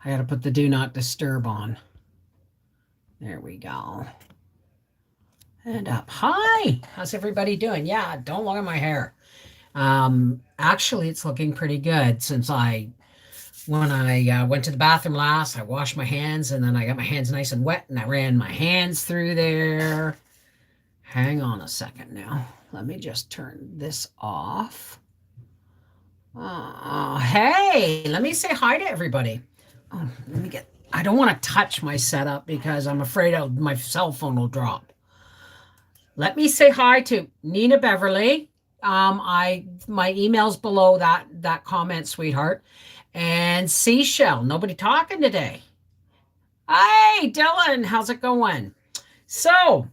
I got to put the do not disturb on. There we go. And up. Hi. How's everybody doing? Yeah, don't look at my hair. Actually, it's looking pretty good since when I went to the bathroom last, I washed my hands and then I got my hands nice and wet and I ran my hands through there. Hang on a second now. Let me just turn this off. Hey, let me say hi to everybody. Oh, I don't want to touch my setup because I'm afraid my cell phone will drop. Let me say hi to Nina Beverly. My email's below that comment, sweetheart. And Seashell. Nobody talking today. Hey, Dylan, how's it going? So,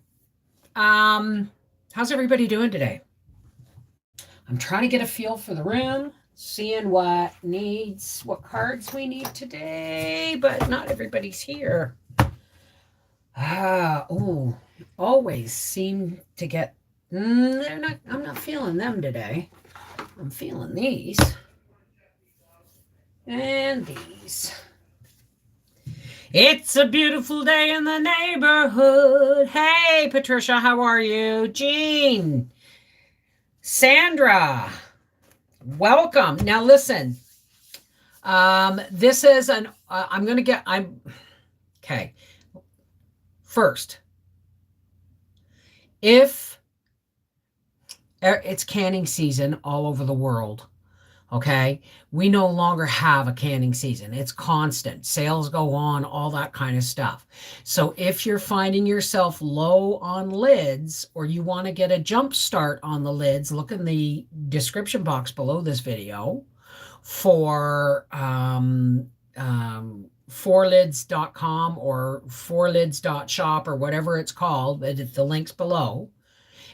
how's everybody doing today? I'm trying to get a feel for the room, seeing what cards we need today, but not everybody's here. Always seem to get, I'm not feeling them today. I'm feeling these and these. It's a beautiful day in the neighborhood. Hey, Patricia, how are you? Jean, Sandra, welcome. Now listen, this is okay. First, if it's canning season all over the world, okay, we no longer have a canning season. It's constant. Sales go on, all that kind of stuff. So if you're finding yourself low on lids or you want to get a jump start on the lids, look in the description box below this video for forlids.com or forlids.shop or whatever it's called. The link's below.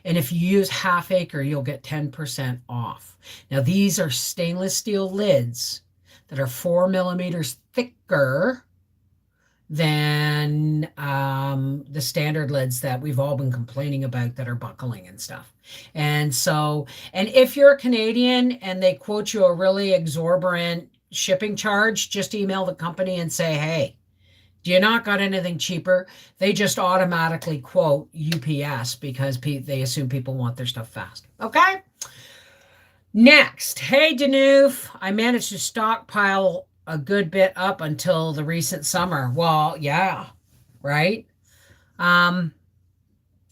And if you use half acre, you'll get 10% off. Now, these are stainless steel lids that are 4 millimeters thicker than the standard lids that we've all been complaining about that are buckling and stuff. And if you're a Canadian and they quote you a really exorbitant shipping charge, just email the company and say, hey, do you not got anything cheaper? They just automatically quote UPS because they assume people want their stuff fast. Okay? Next. Hey, Danoof. I managed to stockpile a good bit up until the recent summer. Well, yeah, right?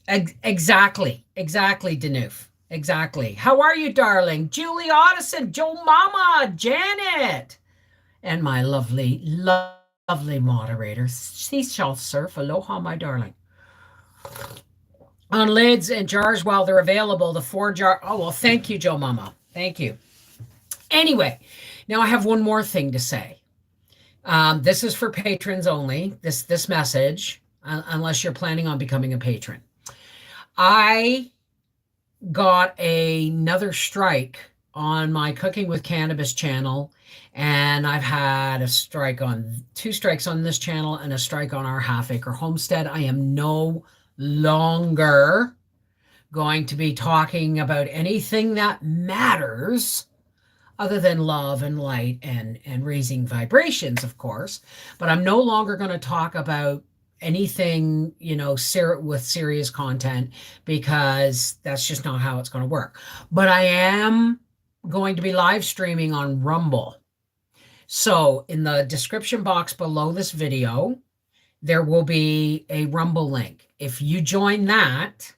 Exactly, Danoof. Exactly. How are you, darling? Julie Otteson, Joe Mama, Janet, and my lovely moderator, Seashell Surf. Aloha, my darling. On lids and jars while they're available, the 4 jar. Oh, well, thank you, Joe Mama. Thank you. Anyway, now I have one more thing to say. This is for patrons only, this message, unless you're planning on becoming a patron. I got another strike on my Cooking with Cannabis channel, and I've had two strikes on this channel and a strike on our half acre homestead. I am no longer going to be talking about anything that matters other than love and light and raising vibrations, of course. But I'm no longer going to talk about anything, with serious content, because that's just not how it's going to work. But I am going to be live streaming on Rumble. So in the description box below this video, there will be a Rumble link. If you join that,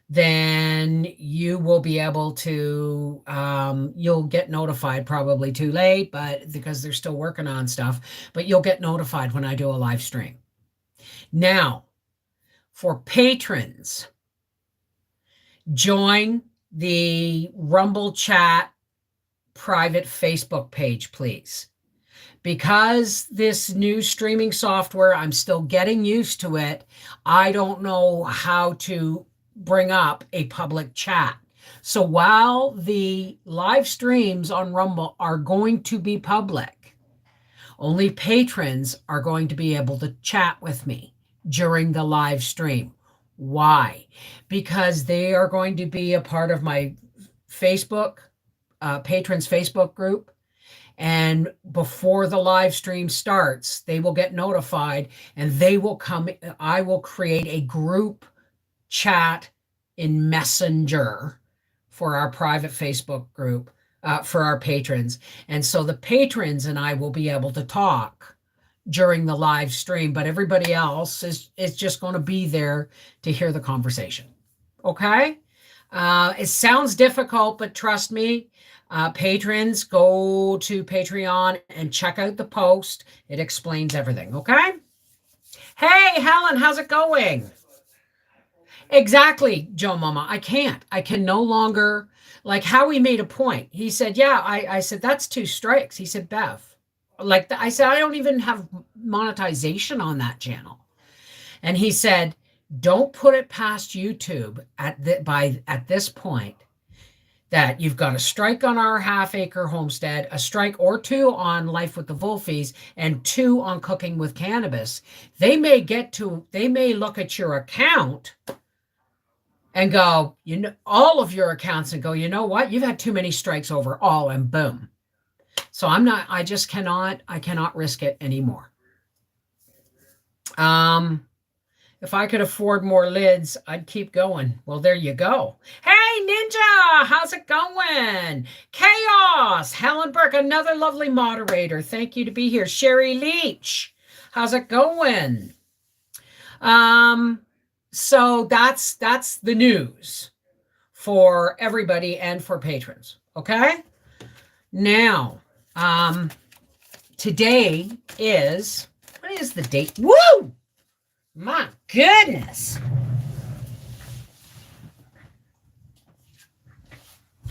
then you will be able to, you'll get notified, probably too late, but because they're still working on stuff, but you'll get notified when I do a live stream. Now, for patrons, join the Rumble chat private Facebook page, please. Because this new streaming software, I'm still getting used to it. I don't know how to bring up a public chat. So while the live streams on Rumble are going to be public, only patrons are going to be able to chat with me during the live stream. Why? Because they are going to be a part of my Facebook, patrons Facebook group. And before the live stream starts, they will get notified and they will come. I will create a group chat in Messenger for our private Facebook group for our patrons. And so the patrons and I will be able to talk during the live stream, but everybody else is just going to be there to hear the conversation. Okay? It sounds difficult, but trust me, patrons, go to Patreon and check out the post. It explains everything. Okay? Hey, Helen, how's it going? Exactly, Joe Mama. I can't. I can no longer, like Howie made a point. He said, yeah, I said, that's 2 strikes. He said, Bev, like I said, I don't even have monetization on that channel. And he said, don't put it past YouTube at this point that you've got a strike on our half-acre homestead, a strike or 2 on Life with the Wolfies, and 2 on Cooking with Cannabis. They may look at your account and go, all of your accounts and go, you know what? You've had too many strikes overall, and boom. So I cannot risk it anymore. If I could afford more lids, I'd keep going. Well, there you go. Hey, Ninja, how's it going? Chaos, Helen Burke, another lovely moderator. Thank you to be here. Sherry Leach, how's it going? So that's the news for everybody and for patrons. Okay. Now, today is, what is the date? Woo! My goodness.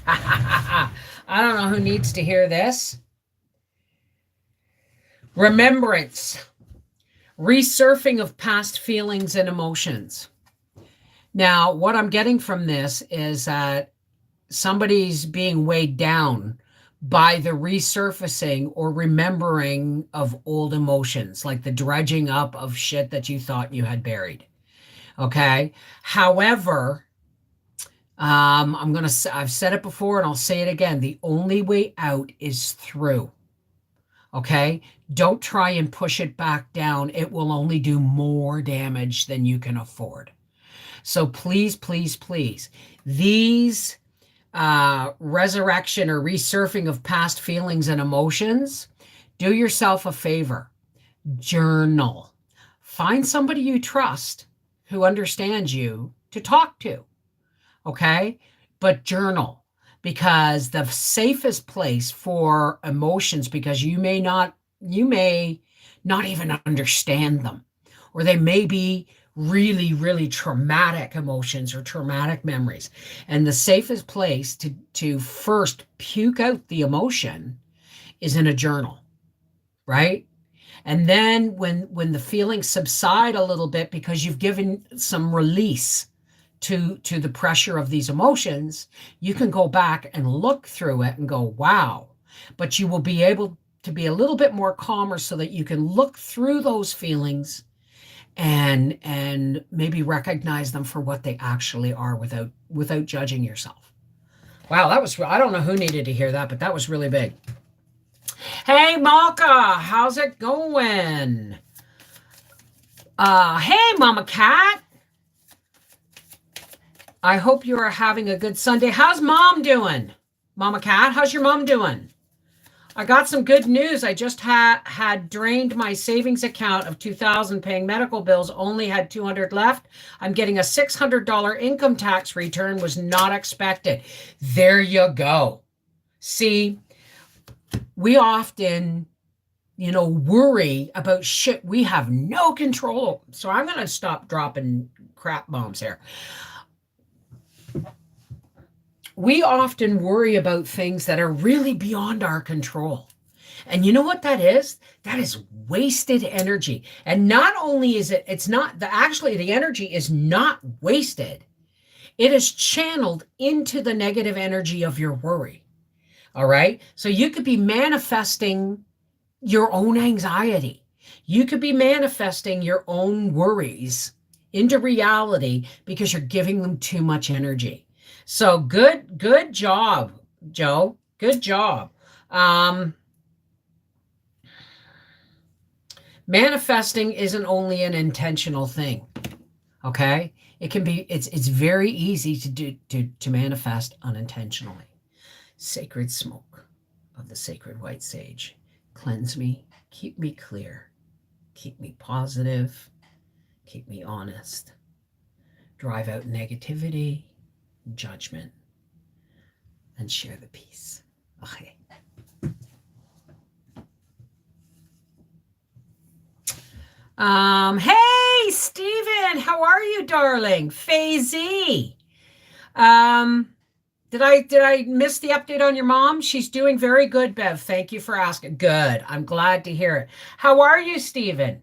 I don't know who needs to hear this. Remembrance. Resurfing of past feelings and emotions. Now, what I'm getting from this is that somebody's being weighed down by the resurfacing or remembering of old emotions, like the dredging up of shit that you thought you had buried. Okay. However, I've said it before and I'll say it again. The only way out is through. Okay. Don't try and push it back down. It will only do more damage than you can afford. So please, please, please, these resurrection or resurfing of past feelings and emotions, do yourself a favor. Journal. Find somebody you trust who understands you to talk to. Okay? But journal, because the safest place for emotions, because you may not even understand them, or they may be really, really traumatic emotions or traumatic memories. And the safest place to first puke out the emotion is in a journal, right? And then when the feelings subside a little bit because you've given some release to the pressure of these emotions, you can go back and look through it and go, wow. But you will be able to be a little bit more calmer so that you can look through those feelings and maybe recognize them for what they actually are without judging yourself. Wow, I don't know who needed to hear that, but that was really big. Hey, Malka, how's it going? Hey, Mama Cat. I hope you are having a good Sunday. How's Mom doing? Mama Cat, how's your mom doing? I got some good news. I just had drained my savings account of $2,000 paying medical bills, only had $200 left. I'm getting a $600 income tax return, was not expected. There you go. See, we often, worry about shit we have no control over. So I'm going to stop dropping crap bombs here. We often worry about things that are really beyond our control. And you know what that is? That is wasted energy. And not only is the energy is not wasted. It is channeled into the negative energy of your worry. All right. So you could be manifesting your own anxiety. You could be manifesting your own worries into reality because you're giving them too much energy. So good job, Joe. Good job. Manifesting isn't only an intentional thing. Okay? It can be, it's very easy to manifest unintentionally. Sacred smoke of the sacred white sage. Cleanse me, keep me clear, keep me positive, keep me honest. Drive out negativity, judgment, and share the peace. Okay. Hey, Stephen, how are you, darling? Faye. Did I miss the update on your mom? She's doing very good, Bev. Thank you for asking. Good. I'm glad to hear it. How are you, Stephen?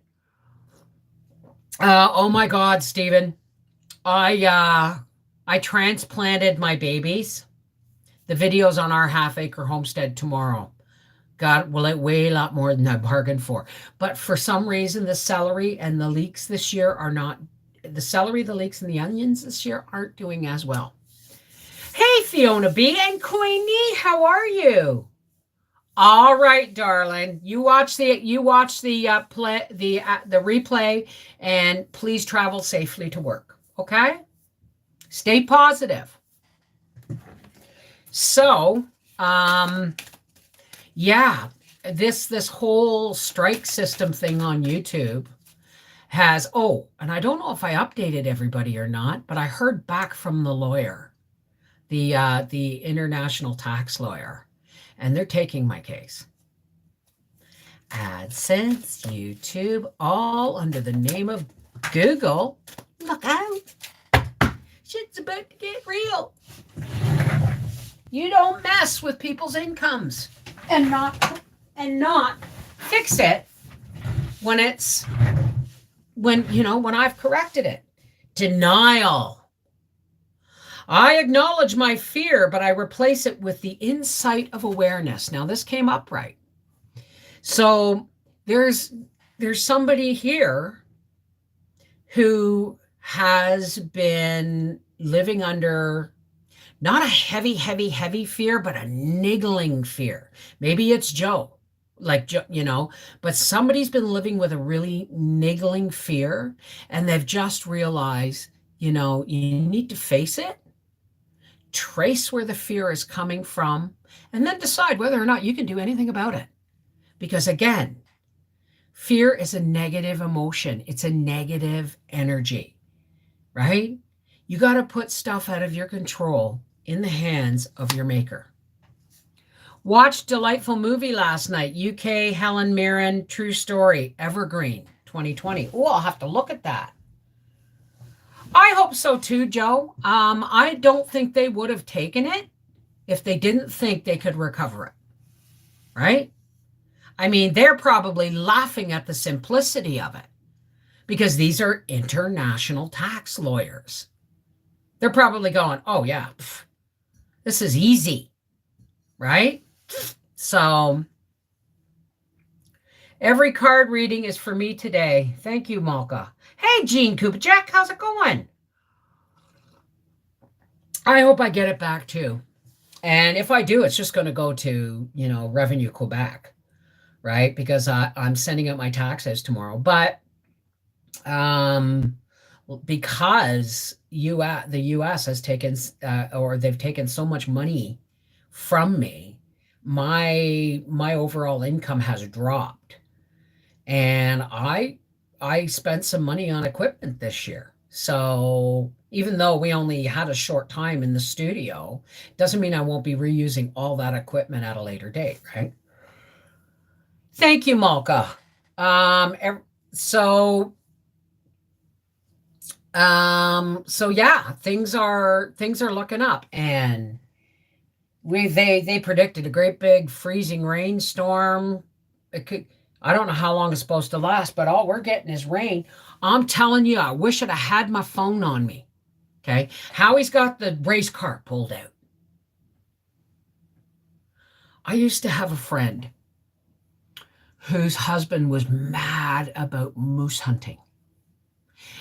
Oh my God, Stephen. I transplanted my babies. The video's on our half acre homestead tomorrow. God, well, it weigh a lot more than I bargained for. But for some reason, the celery and the leeks this year are not, the celery, the leeks, and the onions this year aren't doing as well. Hey, Fiona B. and Queenie, how are you? All right, darling. You watch the replay, and please travel safely to work. Okay? Stay positive. So, yeah, this whole strike system thing on YouTube has, and I don't know if I updated everybody or not, but I heard back from the lawyer, the international tax lawyer, and they're taking my case. AdSense, YouTube, all under the name of Google. Look out. Shit's about to get real. You don't mess with people's incomes and not fix it when I've corrected it. Denial. I acknowledge my fear, but I replace it with the insight of awareness. Now, this came up right. So there's somebody here who has been living under not a heavy fear, but a niggling fear. Maybe it's Joe, but somebody's been living with a really niggling fear, and they've just realized, you need to face it, trace where the fear is coming from, and then decide whether or not you can do anything about it. Because again, fear is a negative emotion. It's a negative energy, right? You got to put stuff out of your control in the hands of your maker. Watched delightful movie last night. UK Helen Mirren, true story, Evergreen 2020. Oh, I'll have to look at that. I hope so too, Joe. I don't think they would have taken it if they didn't think they could recover it, right? I mean, they're probably laughing at the simplicity of it because these are international tax lawyers. They're probably going, oh yeah, this is easy, right? So every card reading is for me today. Thank you, Malka. Hey, Jean Kupacek, how's it going? I hope I get it back too. And if I do, it's just going to go to, Revenue Quebec, right? Because I'm sending out my taxes tomorrow. But because the U.S. has taken, or they've taken so much money from me, my overall income has dropped. And I spent some money on equipment this year. So even though we only had a short time in the studio, doesn't mean I won't be reusing all that equipment at a later date, right? Thank you, Malka. So yeah, things are looking up, and they predicted a great big freezing rainstorm. I don't know how long it's supposed to last, but all we're getting is rain. I'm telling you, I wish I'd have had my phone on me. Okay. Howie's got the race car pulled out. I used to have a friend whose husband was mad about moose hunting.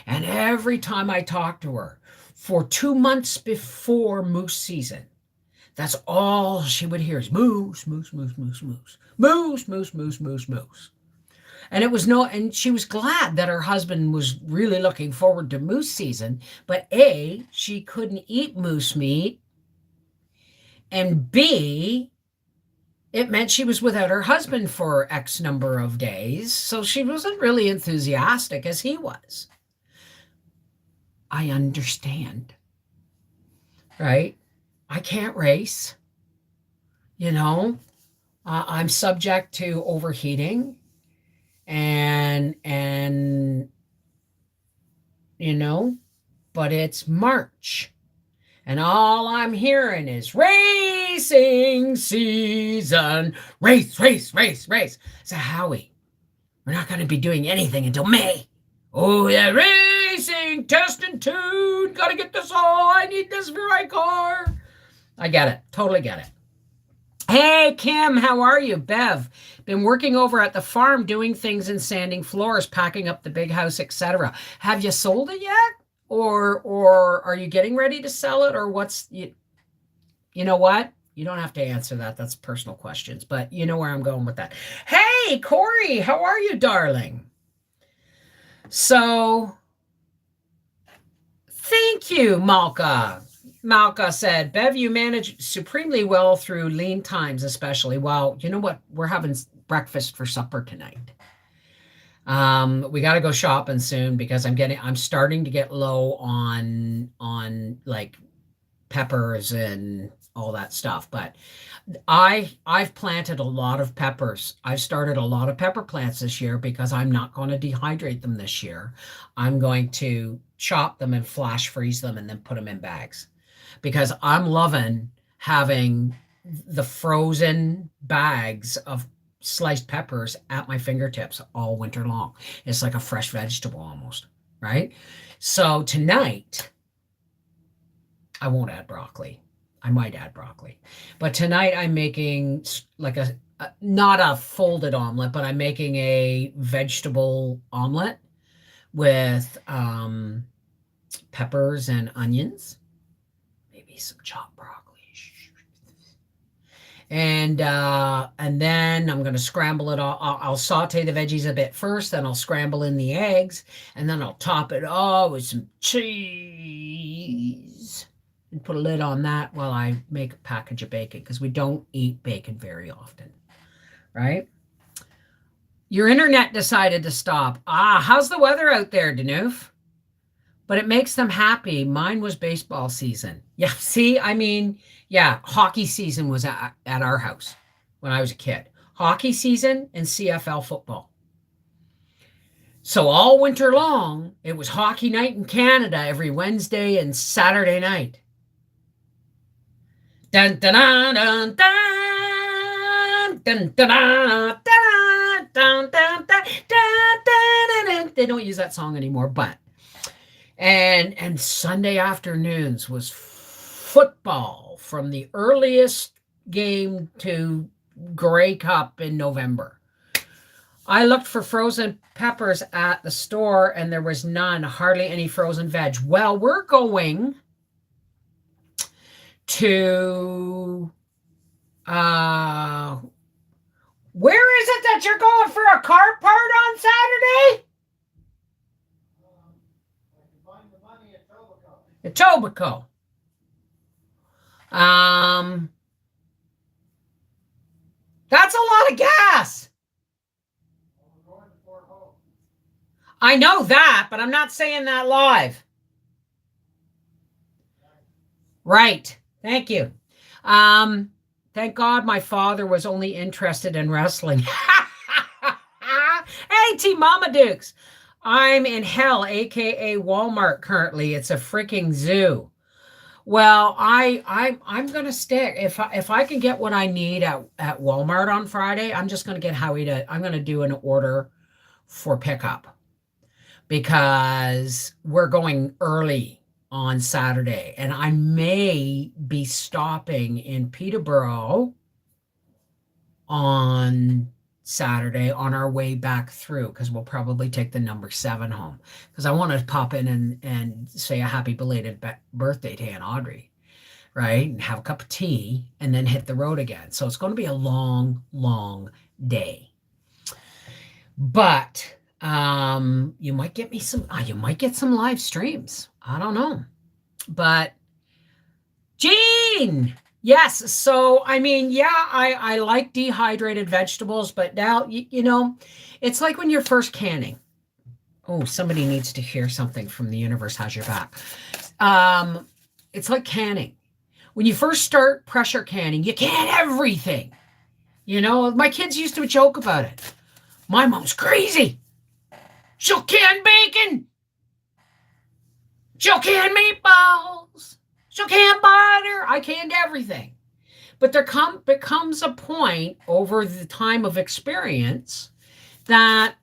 And every time I talked to her, for 2 months before moose season, that's all she would hear is moose, moose, moose, moose, moose, moose, moose, moose, moose, moose. And and she was glad that her husband was really looking forward to moose season. But A, she couldn't eat moose meat. And B, it meant she was without her husband for X number of days. So she wasn't really enthusiastic as he was. I understand, right? I can't race, you know. I'm subject to overheating and you know, but it's March. And all I'm hearing is racing season. Race, race, race, race. So, Howie, we're not going to be doing anything until May. Oh, yeah, racing, test and tune. Got to get this all. I need this for my car. I get it. Totally get it. Hey, Kim, how are you? Bev, been working over at the farm doing things and sanding floors, packing up the big house, etc. Have you sold it yet? Or are you getting ready to sell it, or what's you know what? You don't have to answer that. That's personal questions, but you know where I'm going with that. Hey, Corey, how are you, darling? So thank you, Malka. Malka said, Bev, you manage supremely well through lean times, especially. Well, you know what? We're having breakfast for supper tonight. We got to go shopping soon because I'm starting to get low on like peppers and all that stuff. But I've planted a lot of peppers. I've started a lot of pepper plants this year because I'm not going to dehydrate them this year. I'm going to chop them and flash freeze them and then put them in bags because I'm loving having the frozen bags of sliced peppers at my fingertips all winter long. It's like a fresh vegetable almost, right? So tonight, I won't add broccoli. I might add broccoli. But tonight I'm making like not a folded omelet, but I'm making a vegetable omelet with peppers and onions, maybe some chopped broccoli. And then I'm going to scramble it all. I'll saute the veggies a bit first, then I'll scramble in the eggs, and then I'll top it all with some cheese and put a lid on that while I make a package of bacon because we don't eat bacon very often, right? Your internet decided to stop. How's the weather out there, Danoof? But it makes them happy. Mine was baseball season. Yeah, see, I mean, yeah, hockey season was at our house when I was a kid. Hockey season and CFL football. So all winter long, it was hockey night in Canada every Wednesday and Saturday night. Dun dun dun dun dun dun dun dun dun dun. They don't use that song anymore, but and Sunday afternoons was football from the earliest game to Grey Cup in November. I looked for frozen peppers at the store and there was none, hardly any frozen veg. Well, we're going to where is it that you're going for a car part on Saturday? Etobicoke. That's a lot of gas. I know that, but I'm not saying that live. Right. Thank you. Thank God my father was only interested in wrestling. Hey, T Mama Dukes. I'm in hell, aka Walmart currently. It's a freaking zoo. Well, I'm gonna stick. If I can get what I need at Walmart on Friday, I'm just gonna get Howie I'm gonna do an order for pickup because we're going early on Saturday, and I may be stopping in Peterborough on Saturday on our way back through because we'll probably take the number 7 home because I want to pop in and say a happy belated birthday to Aunt Audrey, right? And have a cup of tea and then hit the road again. So it's going to be a long, long day. But you might get me some, you might get some live streams. I don't know. But Gene, yes. So, I mean, yeah, I like dehydrated vegetables, but now, it's like when you're first canning. Oh, somebody needs to hear something from the universe has your back. Um, it's like canning. When you first start pressure canning, you can everything. My kids used to joke about it. My mom's crazy. She'll can bacon. She'll can meatballs. She'll can butter. I canned everything. But there becomes a point over the time of experience that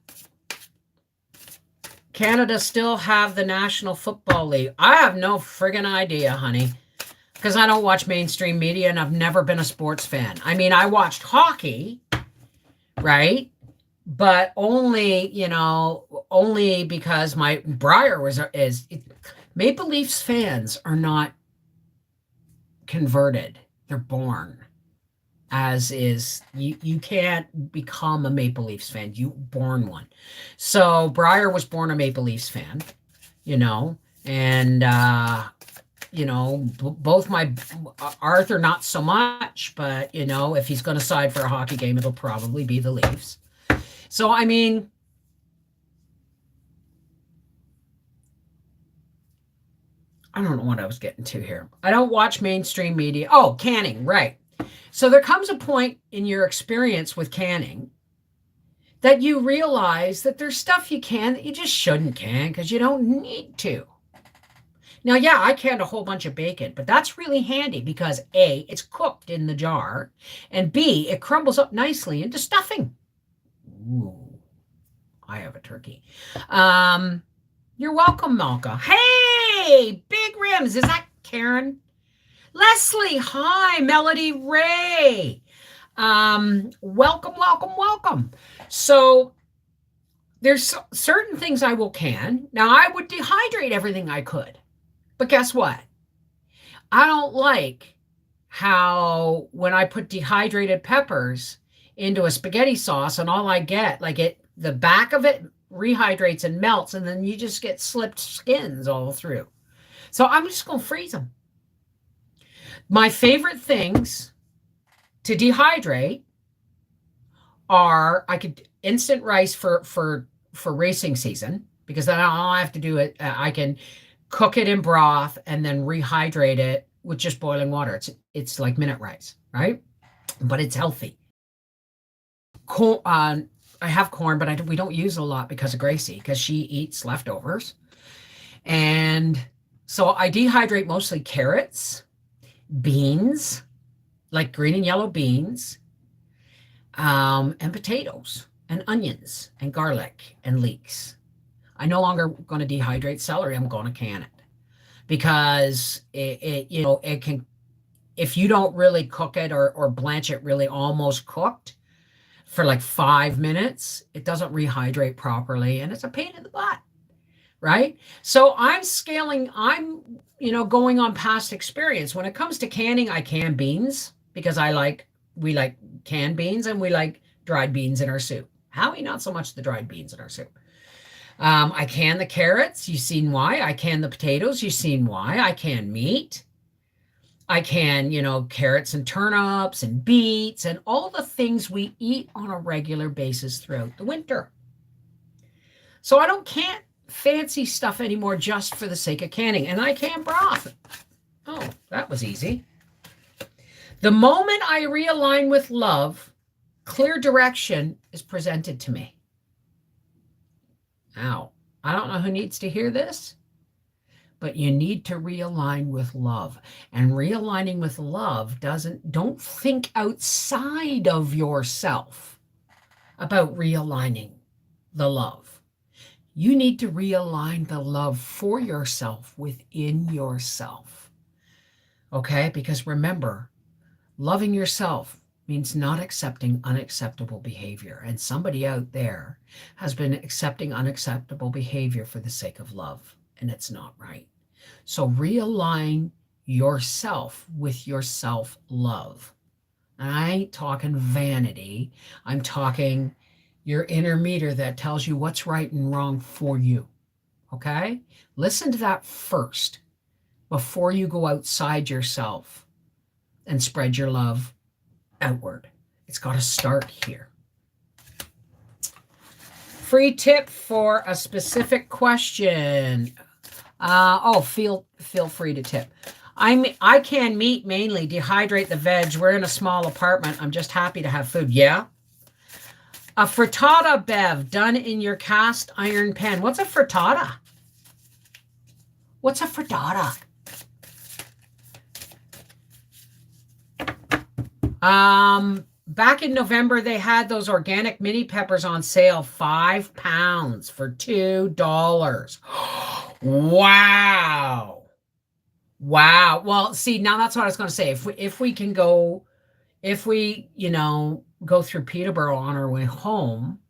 Canada still have the National Football League. I have no friggin' idea, honey, because I don't watch mainstream media and I've never been a sports fan. I mean, I watched hockey, right? But only because my Briar is Maple Leafs fans are not converted. They're born. As is, you can't become a Maple Leafs fan. You born one. So Briar was born a Maple Leafs fan, and both my Arthur not so much, but if he's going to side for a hockey game, it'll probably be the Leafs. So I mean, I don't know what I was getting to here. I don't watch mainstream media. Oh, canning, right. So there comes a point in your experience with canning that you realize that there's stuff you can that you just shouldn't can because you don't need to. Now, yeah, I canned a whole bunch of bacon, but that's really handy because A, it's cooked in the jar, and B, it crumbles up nicely into stuffing. Ooh, I have a turkey. You're welcome, Malka. Hey, Big Rims. Is that Karen? Leslie, hi, Melody Ray. Welcome. So there's certain things I will can. Now, I would dehydrate everything I could. But guess what? I don't like how when I put dehydrated peppers into a spaghetti sauce and all I get, the back of it rehydrates and melts, and then you just get slipped skins all through. So I'm just going to freeze them. My favorite things to dehydrate are I could instant rice for racing season because then all I have to do it. I can cook it in broth and then rehydrate it with just boiling water. It's like minute rice, right? But it's healthy. Corn, I have corn, but we don't use it a lot because of Gracie because she eats leftovers, and so I dehydrate mostly carrots, beans, like green and yellow beans, and potatoes and onions and garlic and leeks. I'm no longer going to dehydrate celery. I'm going to can it because it can, if you don't really cook it or blanch it really almost cooked for like 5 minutes, it doesn't rehydrate properly and it's a pain in the butt. Right? So I'm going on past experience. When it comes to canning, I can beans because we like canned beans and we like dried beans in our soup. Howie, not so much the dried beans in our soup. I can the carrots. You've seen why. I can the potatoes. You've seen why. I can meat. I can, carrots and turnips and beets and all the things we eat on a regular basis throughout the winter. So I can't fancy stuff anymore just for the sake of canning. And I can broth. Oh, that was easy. The moment I realign with love, clear direction is presented to me. Now, I don't know who needs to hear this, but you need to realign with love. And realigning with love don't think outside of yourself about realigning the love. You need to realign the love for yourself within yourself. Okay? Because remember, loving yourself means not accepting unacceptable behavior. And somebody out there has been accepting unacceptable behavior for the sake of love, and it's not right. So realign yourself with your self-love. And I ain't talking vanity. I'm talking, your inner meter that tells you what's right and wrong for you. Okay? Listen to that first before you go outside yourself and spread your love outward. It's got to start here. Free tip for a specific question. Feel free to tip. I can meat mainly, dehydrate the veg. We're in a small apartment. I'm just happy to have food. Yeah. A frittata, Bev, done in your cast iron pan. What's a frittata? What's a frittata? Back in November, they had those organic mini peppers on sale, 5 pounds for $2. Wow. Wow. Well, see, now that's what I was going to say. If we can go, go through Peterborough on our way home,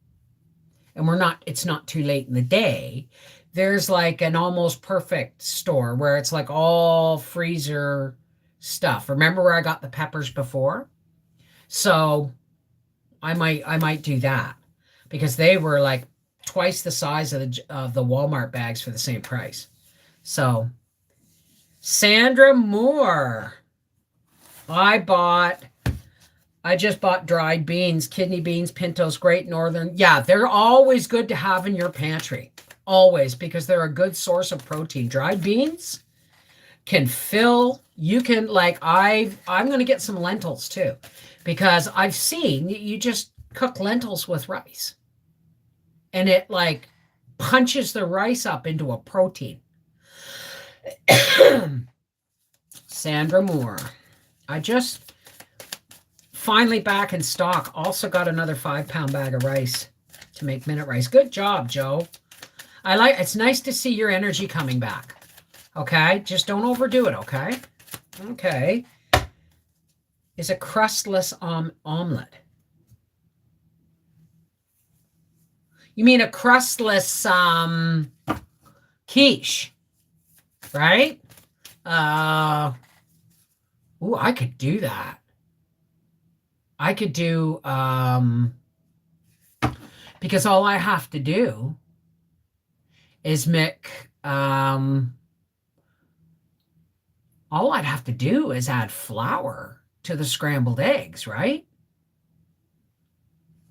and it's not too late in the day, there's like an almost perfect store where it's like all freezer stuff. Remember where I got the peppers before? So I might do that because they were like twice the size of the Walmart bags for the same price. So Sandra Moore, I just bought dried beans, kidney beans, pintos, Great Northern. Yeah, they're always good to have in your pantry. Always, because they're a good source of protein. Dried beans can fill, I'm going to get some lentils too, because I've seen you just cook lentils with rice and it like punches the rice up into a protein. Sandra Moore, I just finally back in stock. Also got another 5-pound bag of rice to make minute rice. Good job, Joe. It's nice to see your energy coming back. Okay, just don't overdo it, okay? Okay. Is a crustless omelet. You mean a crustless quiche, right? I could do that. I could do, because all I have to do is make, all I'd have to do is add flour to the scrambled eggs, right?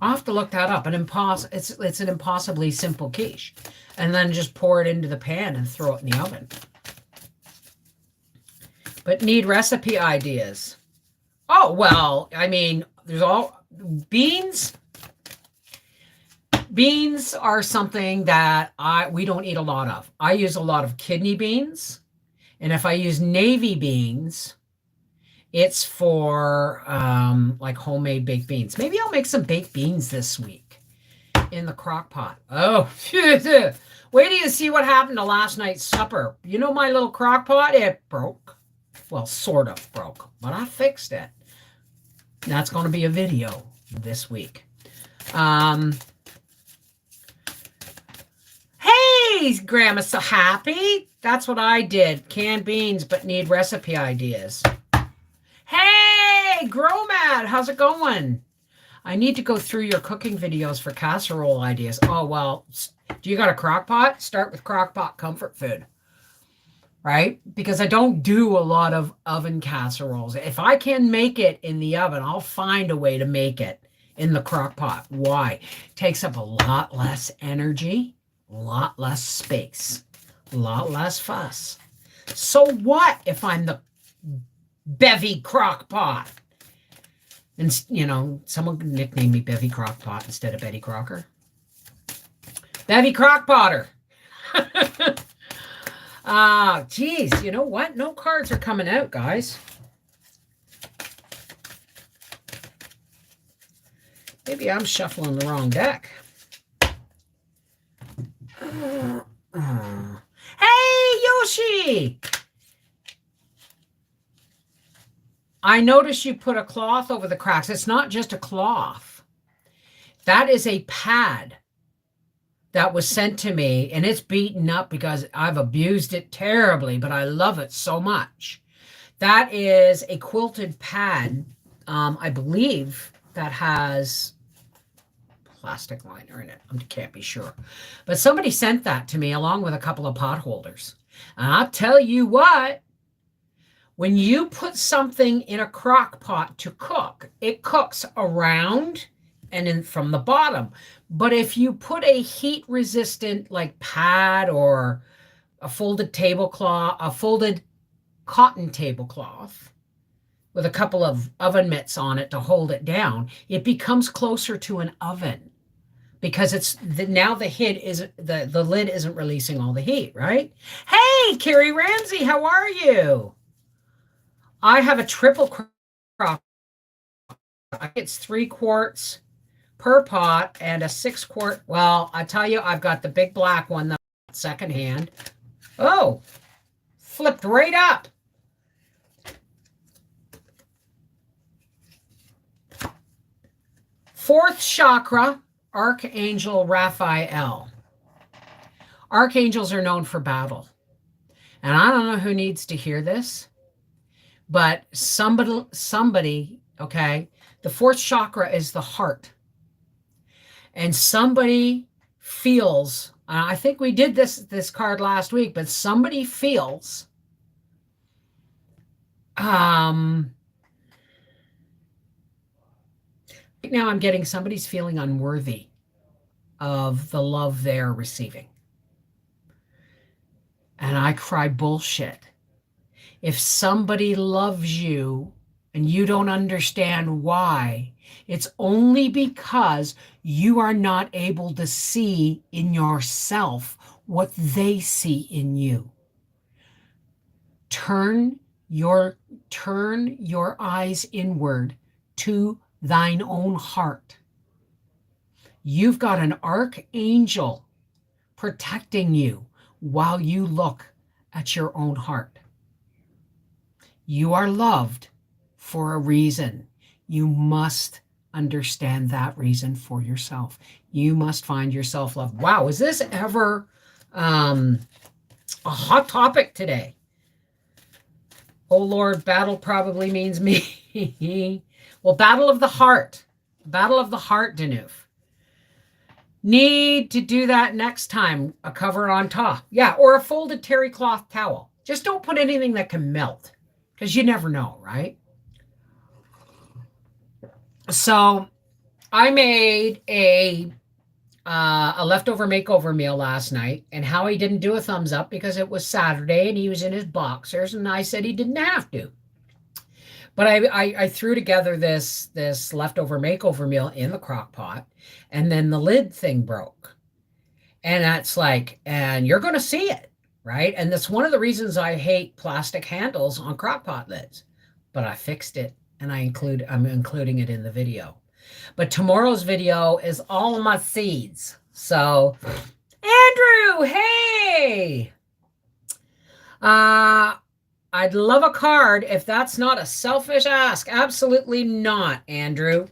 I'll have to look that up. It's an impossibly simple quiche. And then just pour it into the pan and throw it in the oven. But need recipe ideas. Oh, well, I mean, there's all beans. Beans are something that we don't eat a lot of. I use a lot of kidney beans. And if I use navy beans, it's for like homemade baked beans. Maybe I'll make some baked beans this week in the crock pot. Oh, wait till you see what happened to last night's supper. You know my little crock pot? It broke. Well, sort of broke, but I fixed it. That's going to be a video this week. Hey, Grandma's so happy. That's what I did. Canned beans, but need recipe ideas. Hey, Gromad, how's it going? I need to go through your cooking videos for casserole ideas. Oh, well, do you got a crock pot? Start with crock pot comfort food. Right? Because I don't do a lot of oven casseroles. If I can make it in the oven, I'll find a way to make it in the crock pot. Why? It takes up a lot less energy, a lot less space, a lot less fuss. So what if I'm the Bevy crock pot? And, someone nicknamed me Bevy crock pot instead of Betty Crocker. Bevy crock potter. Geez, you know what? No cards are coming out, guys. Maybe I'm shuffling the wrong deck. Hey, Yoshi! I noticed you put a cloth over the cracks. It's not just a cloth. That is a pad that was sent to me, and it's beaten up because I've abused it terribly, but I love it so much. That is a quilted pad, I believe, that has plastic liner in it. I can't be sure. But somebody sent that to me along with a couple of pot holders. And I'll tell you what, when you put something in a crock pot to cook, it cooks around and in from the bottom. But if you put a heat resistant like pad or a folded tablecloth, a folded cotton tablecloth with a couple of oven mitts on it to hold it down, it becomes closer to an oven because now the lid isn't releasing all the heat, right? Hey, Carrie Ramsey, how are you? I have a triple crock. It's 3 quarts per pot and a 6 quart. Well, I tell you, I've got the big black one, the secondhand. Oh, flipped right up. Fourth chakra, Archangel Raphael. Archangels are known for battle. And I don't know who needs to hear this, but somebody, okay, the fourth chakra is the heart. And somebody feels, I think we did this card last week, but somebody feels right now I'm getting somebody's feeling unworthy of the love they're receiving. And I cry bullshit. If somebody loves you and you don't understand why, it's only because you are not able to see in yourself what they see in you. Turn your eyes inward to thine own heart. You've got an archangel protecting you while you look at your own heart. You are loved for a reason. You must understand that reason for yourself. You must find yourself loved. Wow, is this ever a hot topic today? Oh Lord, battle probably means me. Well, battle of the heart. Battle of the heart, Danuf. Need to do that next time. A cover on top. Yeah, or a folded terry cloth towel. Just don't put anything that can melt, because you never know, right? So I made a leftover makeover meal last night, and Howie didn't do a thumbs up because it was Saturday and he was in his boxers, and I said he didn't have to. But I threw together this leftover makeover meal in the crock pot, and then the lid thing broke. And that's like, and you're going to see it, right? And that's one of the reasons I hate plastic handles on crock pot lids. But I fixed it, and I'm including it in the video. But tomorrow's video is all my seeds. So, Andrew, hey! I'd love a card if that's not a selfish ask. Absolutely not, Andrew.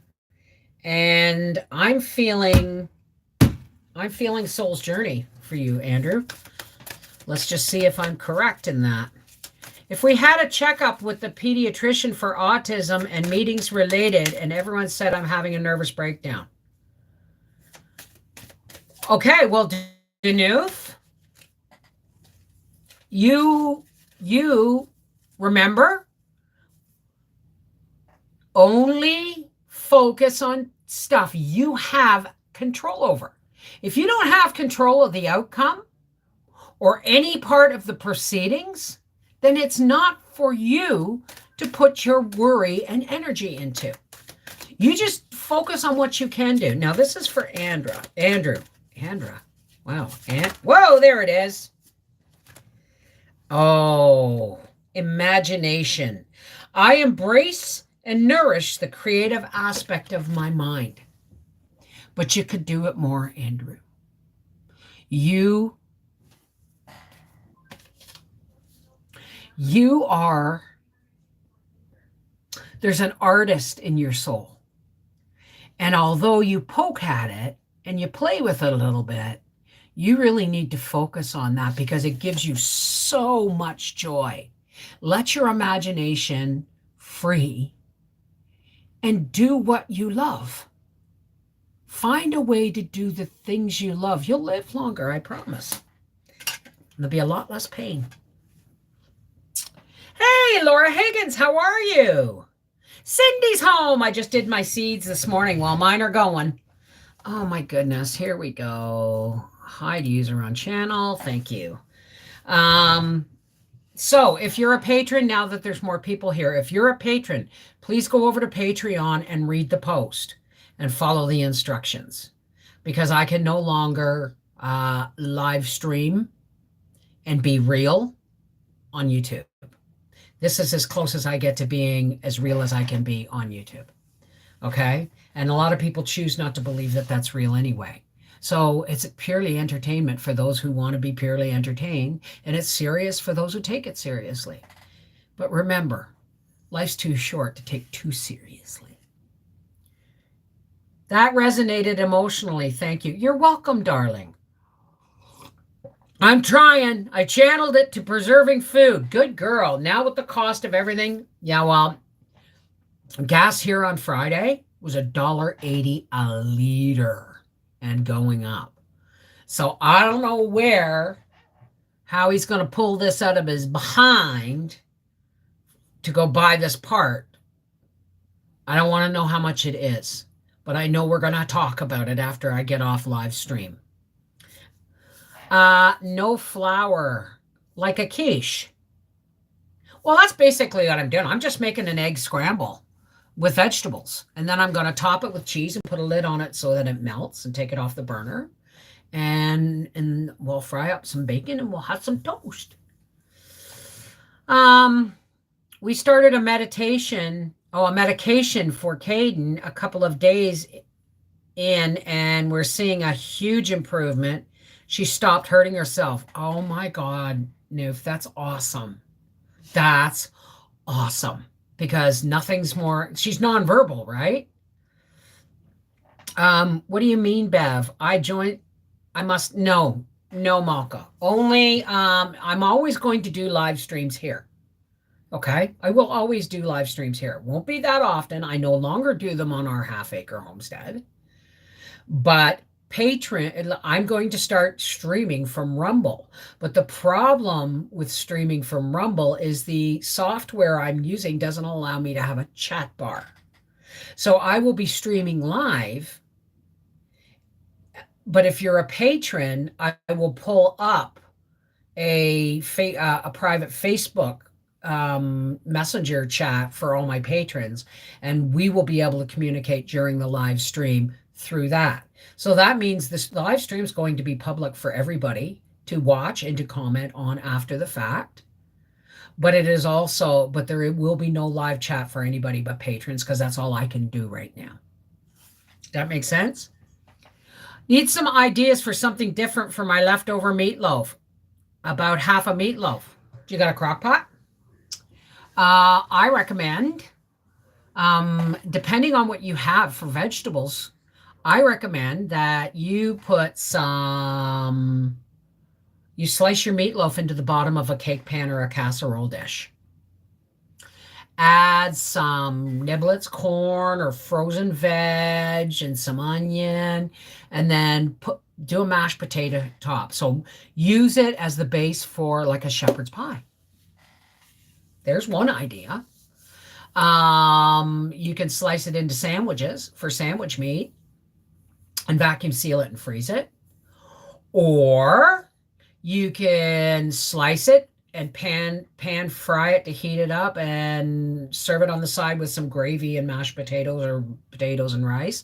And I'm feeling Soul's Journey for you, Andrew. Let's just see if I'm correct in that. If we had a checkup with the pediatrician for autism and meetings related, and everyone said I'm having a nervous breakdown. Okay, well, Danuth, you remember, only focus on stuff you have control over. If you don't have control of the outcome or any part of the proceedings, then it's not for you to put your worry and energy into. You just focus on what you can do. Now, this is for Andrew. Wow. Whoa, there it is. Oh, imagination. I embrace and nourish the creative aspect of my mind. But you could do it more, Andrew. There's an artist in your soul. And although you poke at it and you play with it a little bit, you really need to focus on that because it gives you so much joy. Let your imagination free and do what you love. Find a way to do the things you love. You'll live longer, I promise. There'll be a lot less pain. Hey, Laura Higgins, how are you? Cindy's home. I just did my seeds this morning while mine are going. Oh my goodness, here we go. Hide user on channel. Thank you. So if you're a patron, now that there's more people here, if you're a patron, please go over to Patreon and read the post and follow the instructions, because I can no longer live stream and be real on YouTube. This is as close as I get to being as real as I can be on YouTube. Okay? And a lot of people choose not to believe that that's real anyway. So it's purely entertainment for those who want to be purely entertained, and it's serious for those who take it seriously. But remember, life's too short to take too seriously. That resonated emotionally. Thank you. You're welcome, darling. I'm trying. I channeled it to preserving food. Good girl. Now with the cost of everything, yeah, well, gas here on Friday was $1.80 a liter and going up. So I don't know how he's going to pull this out of his behind to go buy this part. I don't want to know how much it is, but I know we're going to talk about it after I get off live stream. No flour, like a quiche. Well, that's basically what I'm doing. I'm just making an egg scramble with vegetables. And then I'm going to top it with cheese and put a lid on it so that it melts and take it off the burner. And we'll fry up some bacon and we'll have some toast. We started a medication for Caden a couple of days in, and we're seeing a huge improvement. She stopped hurting herself. Oh my God, Noof, that's awesome. That's awesome. Because nothing's more, she's nonverbal, right? What do you mean, Bev? No, Malka. Only, I'm always going to do live streams here. Okay? I will always do live streams here. Won't be that often. I no longer do them on our half-acre homestead. But I'm going to start streaming from Rumble. But the problem with streaming from Rumble is the software I'm using doesn't allow me to have a chat bar. So I will be streaming live. But if you're a patron, I will pull up a private Facebook messenger chat for all my patrons, and we will be able to communicate during the live stream through that. So that means this live stream is going to be public for everybody to watch and to comment on after the fact. But there will be no live chat for anybody but patrons, because that's all I can do right now. That makes sense? Need some ideas for something different for my leftover meatloaf. About half a meatloaf. You got a crock pot? I recommend, depending on what you have for vegetables, I recommend that you you slice your meatloaf into the bottom of a cake pan or a casserole dish. Add some niblets, corn or frozen veg, and some onion, and then do a mashed potato top. So use it as the base for like a shepherd's pie. There's one idea. You can slice it into sandwiches for sandwich meat and vacuum seal it and freeze it. Or you can slice it and pan fry it to heat it up and serve it on the side with some gravy and mashed potatoes or potatoes and rice.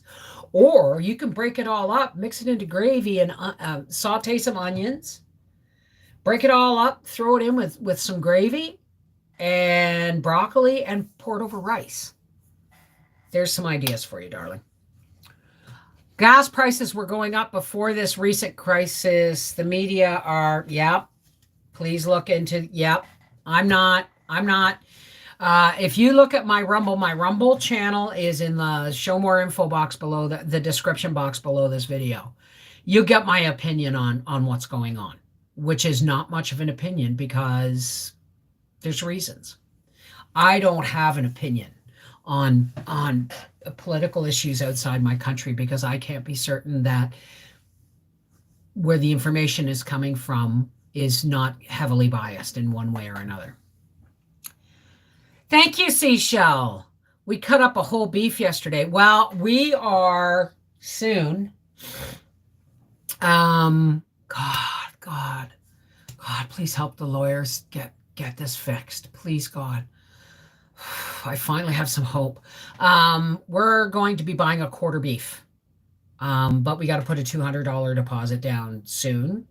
Or you can break it all up, mix it into gravy, and saute some onions. Break it all up, throw it in with some gravy and broccoli, and pour it over rice. There's some ideas for you, darling. Gas prices were going up before this recent crisis. The media are, please look into, I'm not. If you look at my Rumble channel is in the show more info box below, the description box below this video. You get my opinion on what's going on, which is not much of an opinion because there's reasons. I don't have an opinion on political issues outside my country because I can't be certain that where the information is coming from is not heavily biased in one way or another. Thank you, Seashell. We cut up a whole beef yesterday. Well, we are soon. God, please help the lawyers get this fixed. Please, God. I finally have some hope. We're going to be buying a quarter beef. But we got to put a $200 deposit down soon.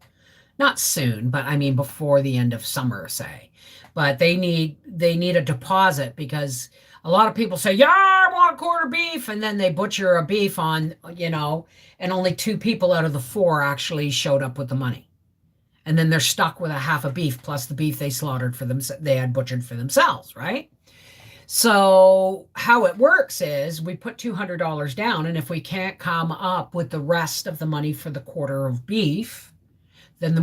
Not soon, but I mean before the end of summer, say. But they need a deposit because a lot of people say, yeah, I want a quarter beef. And then they butcher a beef on, and only 2 people out of the 4 actually showed up with the money. And then they're stuck with a half a beef plus the beef they slaughtered for them, they had butchered for themselves, right? So how it works is we put $200 down, and if we can't come up with the rest of the money for the quarter of beef, then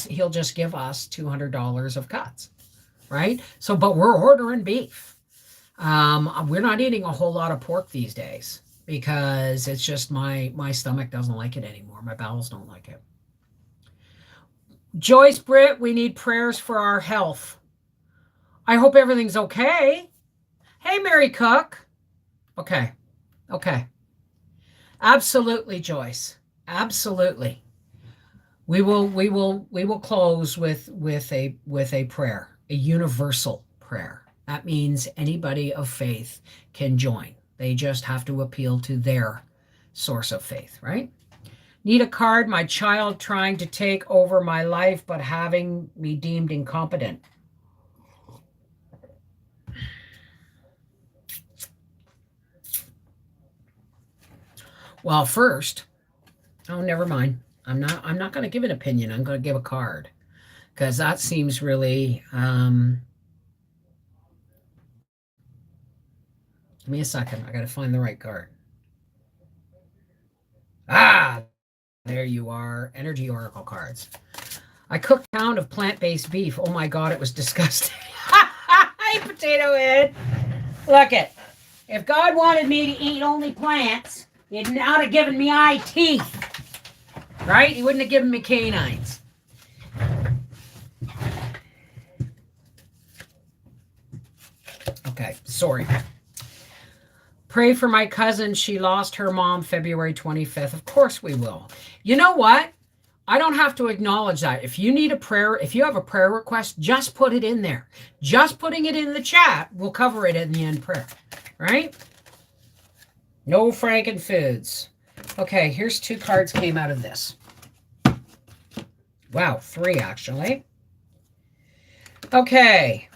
he'll just give us $200 of cuts, right? So, but we're ordering beef. We're not eating a whole lot of pork these days because it's just my stomach doesn't like it anymore. My bowels don't like it. Joyce Britt, we need prayers for our health. I hope everything's okay. Hey, Mary Cook. Okay. Absolutely, Joyce. Absolutely. We will close with a prayer, a universal prayer. That means anybody of faith can join. They just have to appeal to their source of faith, right? Need a card, my child trying to take over my life, but having me deemed incompetent. Well, first, never mind. I'm not going to give an opinion. I'm going to give a card because that seems really, give me a second. I got to find the right card. There you are. Energy Oracle cards. I cooked a pound of plant-based beef. Oh my God, it was disgusting. Hey, Potato Head. Look it. If God wanted me to eat only plants, he'd not have given me eye teeth. Right? He wouldn't have given me canines. Okay, sorry. Pray for my cousin. She lost her mom February 25th. Of course we will. You know what? I don't have to acknowledge that. If you need a prayer, if you have a prayer request, just put it in there. Just putting it in the chat will cover it in the end prayer. Right? No Frankenfoods. Okay, here's 2 cards came out of this. Wow, 3 actually. Okay.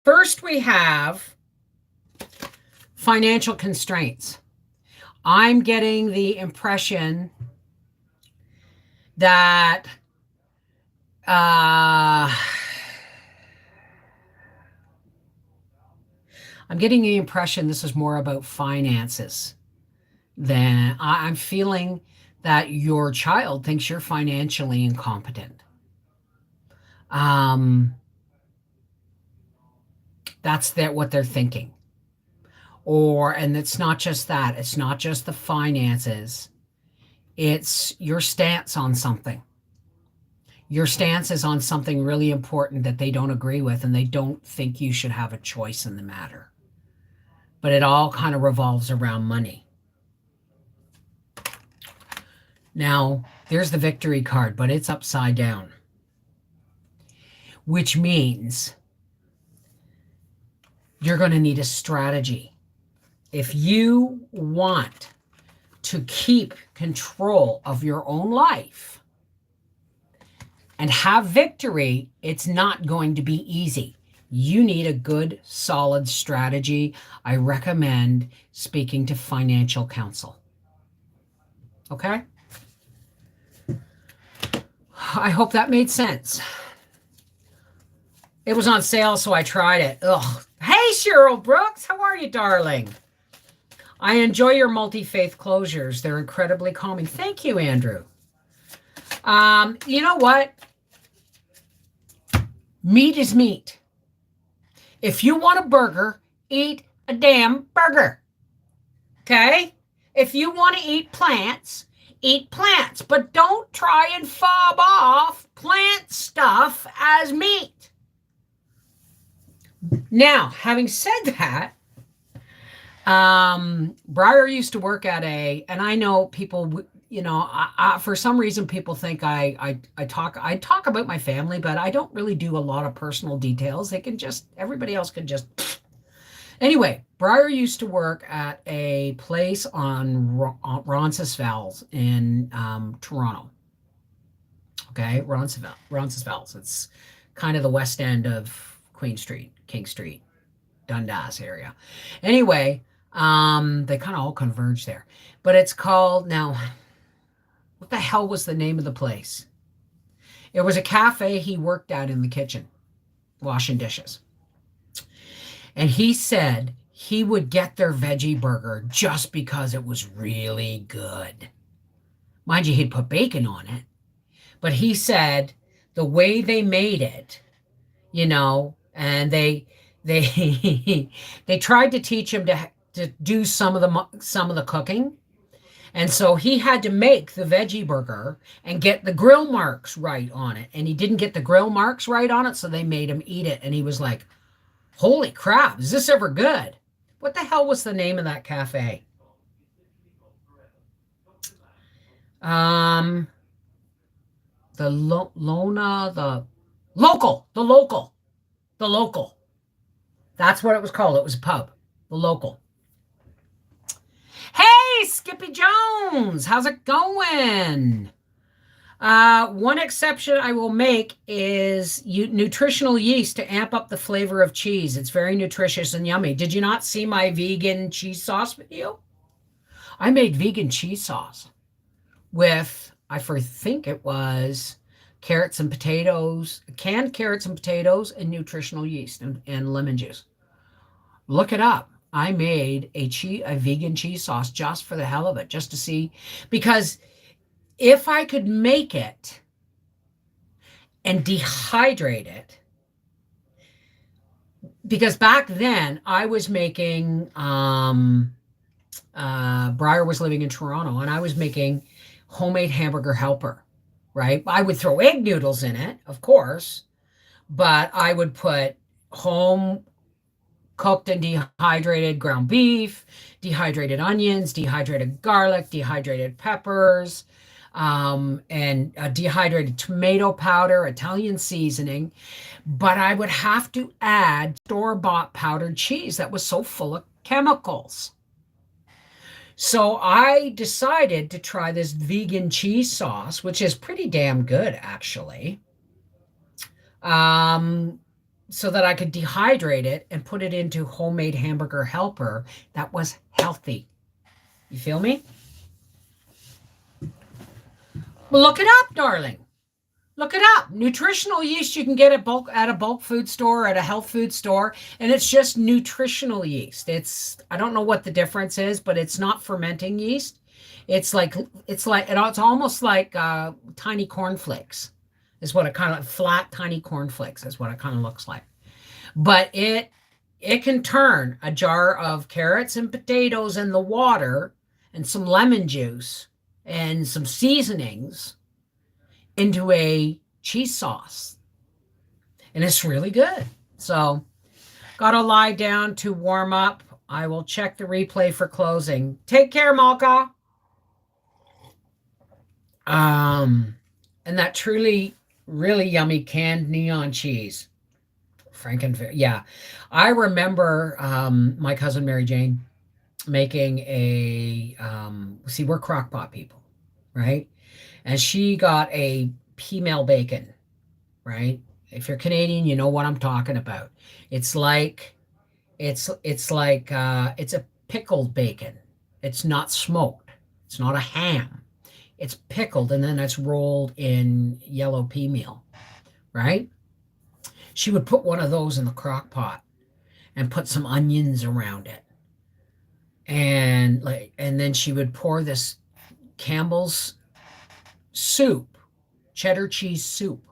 First we have financial constraints. I'm getting the impression that I'm getting the impression this is more about finances than I'm feeling that your child thinks you're financially incompetent. That's what they're thinking. And it's not just that. It's not just the finances. It's your stance on something. Your stance is on something really important that they don't agree with, and they don't think you should have a choice in the matter. But it all kind of revolves around money. Now, there's the victory card, but it's upside down. Which means you're going to need a strategy. If you want to keep control of your own life and have victory, it's not going to be easy. You need a good, solid strategy. I recommend speaking to financial counsel. Okay? I hope that made sense. It was on sale, so I tried it. Ugh. Hey, Cheryl Brooks. How are you, darling? I enjoy your multi-faith closures. They're incredibly calming. Thank you, Andrew. You know what? Meat is meat. If you want a burger, eat a damn burger. Okay? If you want to eat plants, but don't try and fob off plant stuff as meat. Now, having said that, Briar used to work at and I know people, for some reason people think I talk about my family, but I don't really do a lot of personal details. Everybody else can just. Anyway, Briar used to work at a place on Roncesvalles in Toronto. Okay, Roncesvalles. It's kind of the west end of Queen Street, King Street, Dundas area. Anyway, they kind of all converge there. But it's called now. What the hell was the name of the place? It was a cafe he worked at in the kitchen, washing dishes. And he said he would get their veggie burger just because it was really good. Mind you, he'd put bacon on it. But he said the way they made it, and they they tried to teach him to do some of the cooking. And so he had to make the veggie burger and get the grill marks right on it. And he didn't get the grill marks right on it, so they made him eat it. And he was like, holy crap, is this ever good? What the hell was the name of that cafe? The local. That's what it was called. It was a pub, the local. Hey, Skippy Jones, how's it going? One exception I will make is nutritional yeast to amp up the flavor of cheese. It's very nutritious and yummy. Did you not see my vegan cheese sauce video? I made vegan cheese sauce with, I think it was carrots and potatoes, canned carrots and potatoes, and nutritional yeast and lemon juice. Look it up. I made a vegan cheese sauce just for the hell of it, just to see, because if I could make it and dehydrate it, because back then I was making, Briar was living in Toronto, and I was making homemade hamburger helper, right? I would throw egg noodles in it, of course, but I would put home cooked and dehydrated ground beef, dehydrated onions, dehydrated garlic, dehydrated peppers, and dehydrated tomato powder, Italian seasoning. But I would have to add store-bought powdered cheese that was so full of chemicals. So I decided to try this vegan cheese sauce, which is pretty damn good, actually. So that I could dehydrate it and put it into homemade hamburger helper that was healthy. You feel me? Well, look it up, darling. Look it up. Nutritional yeast you can get at a bulk food store, at a health food store, and it's just nutritional yeast. I don't know what the difference is, but it's not fermenting yeast. It's almost like tiny cornflakes. Is what it kind of flat, tiny cornflakes is what it kind of looks like. But it can turn a jar of carrots and potatoes in the water and some lemon juice and some seasonings into a cheese sauce. And it's really good. So, gotta lie down to warm up. I will check the replay for closing. Take care, Malka. And that truly really yummy canned neon cheese. Frankenfurter. Yeah. I remember my cousin Mary Jane making we're crock pot people, right? And she got a P-mail bacon, right? If you're Canadian, you know what I'm talking about. It's a pickled bacon. It's not smoked. It's not a ham. It's pickled, and then it's rolled in yellow pea meal, right? She would put one of those in the crock pot and put some onions around it. And then she would pour this Campbell's soup, cheddar cheese soup.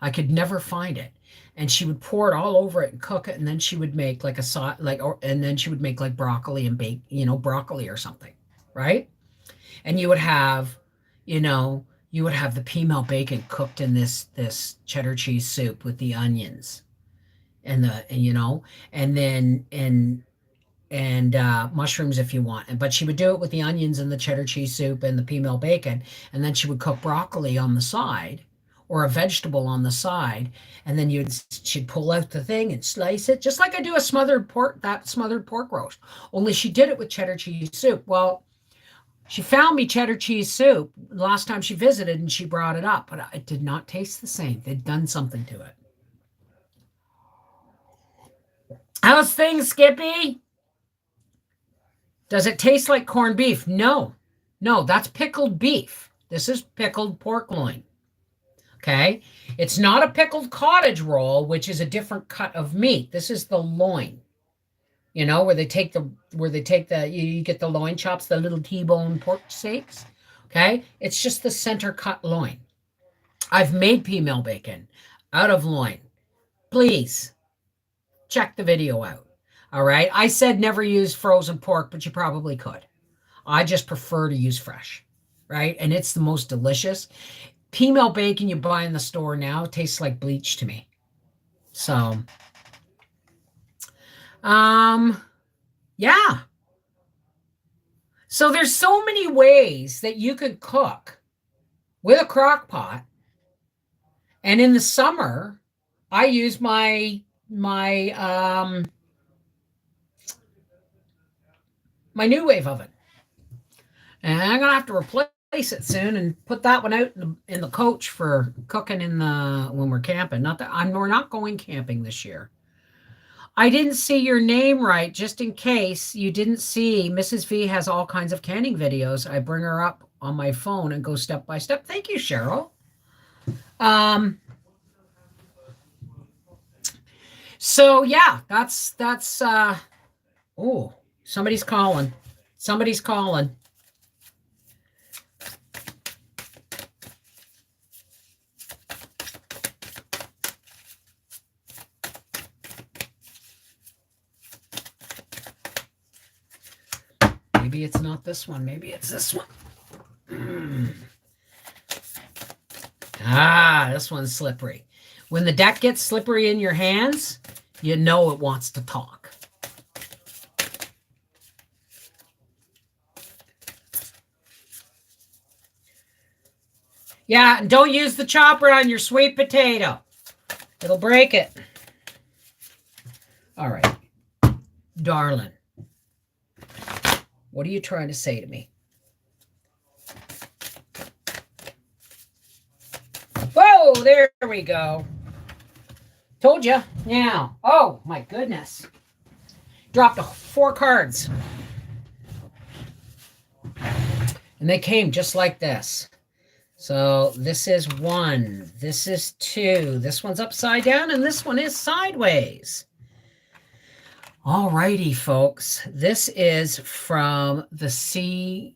I could never find it. and she would pour it all over it and cook it, and then she would make like and then she would make like broccoli and bake, broccoli or something, right? And you would have the female bacon cooked in this cheddar cheese soup with the onions and then and mushrooms if you want. But she would do it with the onions and the cheddar cheese soup and the female bacon, and then she would cook broccoli on the side or a vegetable on the side, and then she'd pull out the thing and slice it just like I do a smothered pork roast. Only she did it with cheddar cheese soup. Well, she found me cheddar cheese soup last time she visited, and she brought it up, but it did not taste the same. They'd done something to it. How's things, Skippy? Does it taste like corned beef? No, that's pickled beef. This is pickled pork loin. Okay, it's not a pickled cottage roll, which is a different cut of meat. This is the loin. Where they take you get the loin chops, the little T-bone pork steaks. Okay, it's just the center cut loin. I've made female bacon out of loin. Please check the video out. All right, I said never use frozen pork, but you probably could. I just prefer to use fresh, right? And it's the most delicious. Female bacon you buy in the store now tastes like bleach to me. So, yeah. So there's so many ways that you could cook with a crock pot. And in the summer, I use my new wave oven. And I'm going to have to replace it soon and put that one out in the coach for cooking when we're camping. We're not going camping this year. I didn't see your name right. Just in case you didn't see, Mrs. V has all kinds of canning videos. I bring her up on my phone and go step by step. Thank you, Cheryl. So yeah, that's oh, somebody's calling. Somebody's calling. Maybe it's not this one. Maybe it's this one. This one's slippery. When the deck gets slippery in your hands, you know it wants to talk. Yeah, and don't use the chopper on your sweet potato. It'll break it. All right. Darling. What are you trying to say to me? Whoa, there we go. Told you. Now. Oh, my goodness. Dropped 4 cards. And they came just like this. So this is 1. This is 2. This one's upside down, and this one is sideways. All righty, folks. This is from the Starseed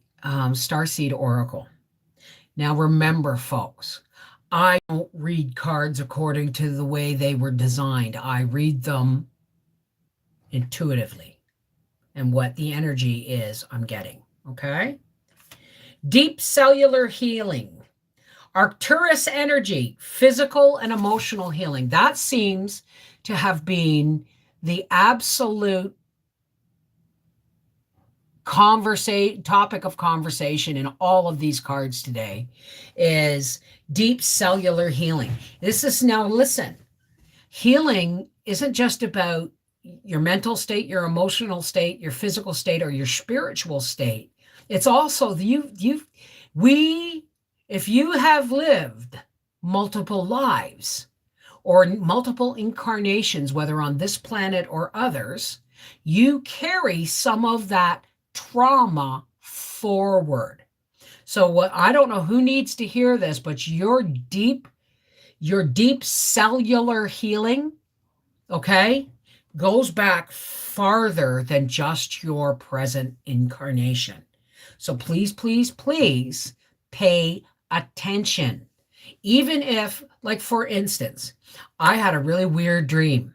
Oracle. Now, remember, folks, I don't read cards according to the way they were designed. I read them intuitively and what the energy is I'm getting, okay? Deep cellular healing. Arcturus energy, physical and emotional healing. That seems to have been the absolute topic of conversation in all of these cards today is deep cellular healing. This is now, listen, healing isn't just about your mental state, your emotional state, your physical state, or your spiritual state. It's also if you have lived multiple lives or multiple incarnations, whether on this planet or others, you carry some of that trauma forward. So I don't know who needs to hear this, but your deep cellular healing, okay, goes back farther than just your present incarnation. So please, please, please pay attention. Even if, like, for instance, I had a really weird dream.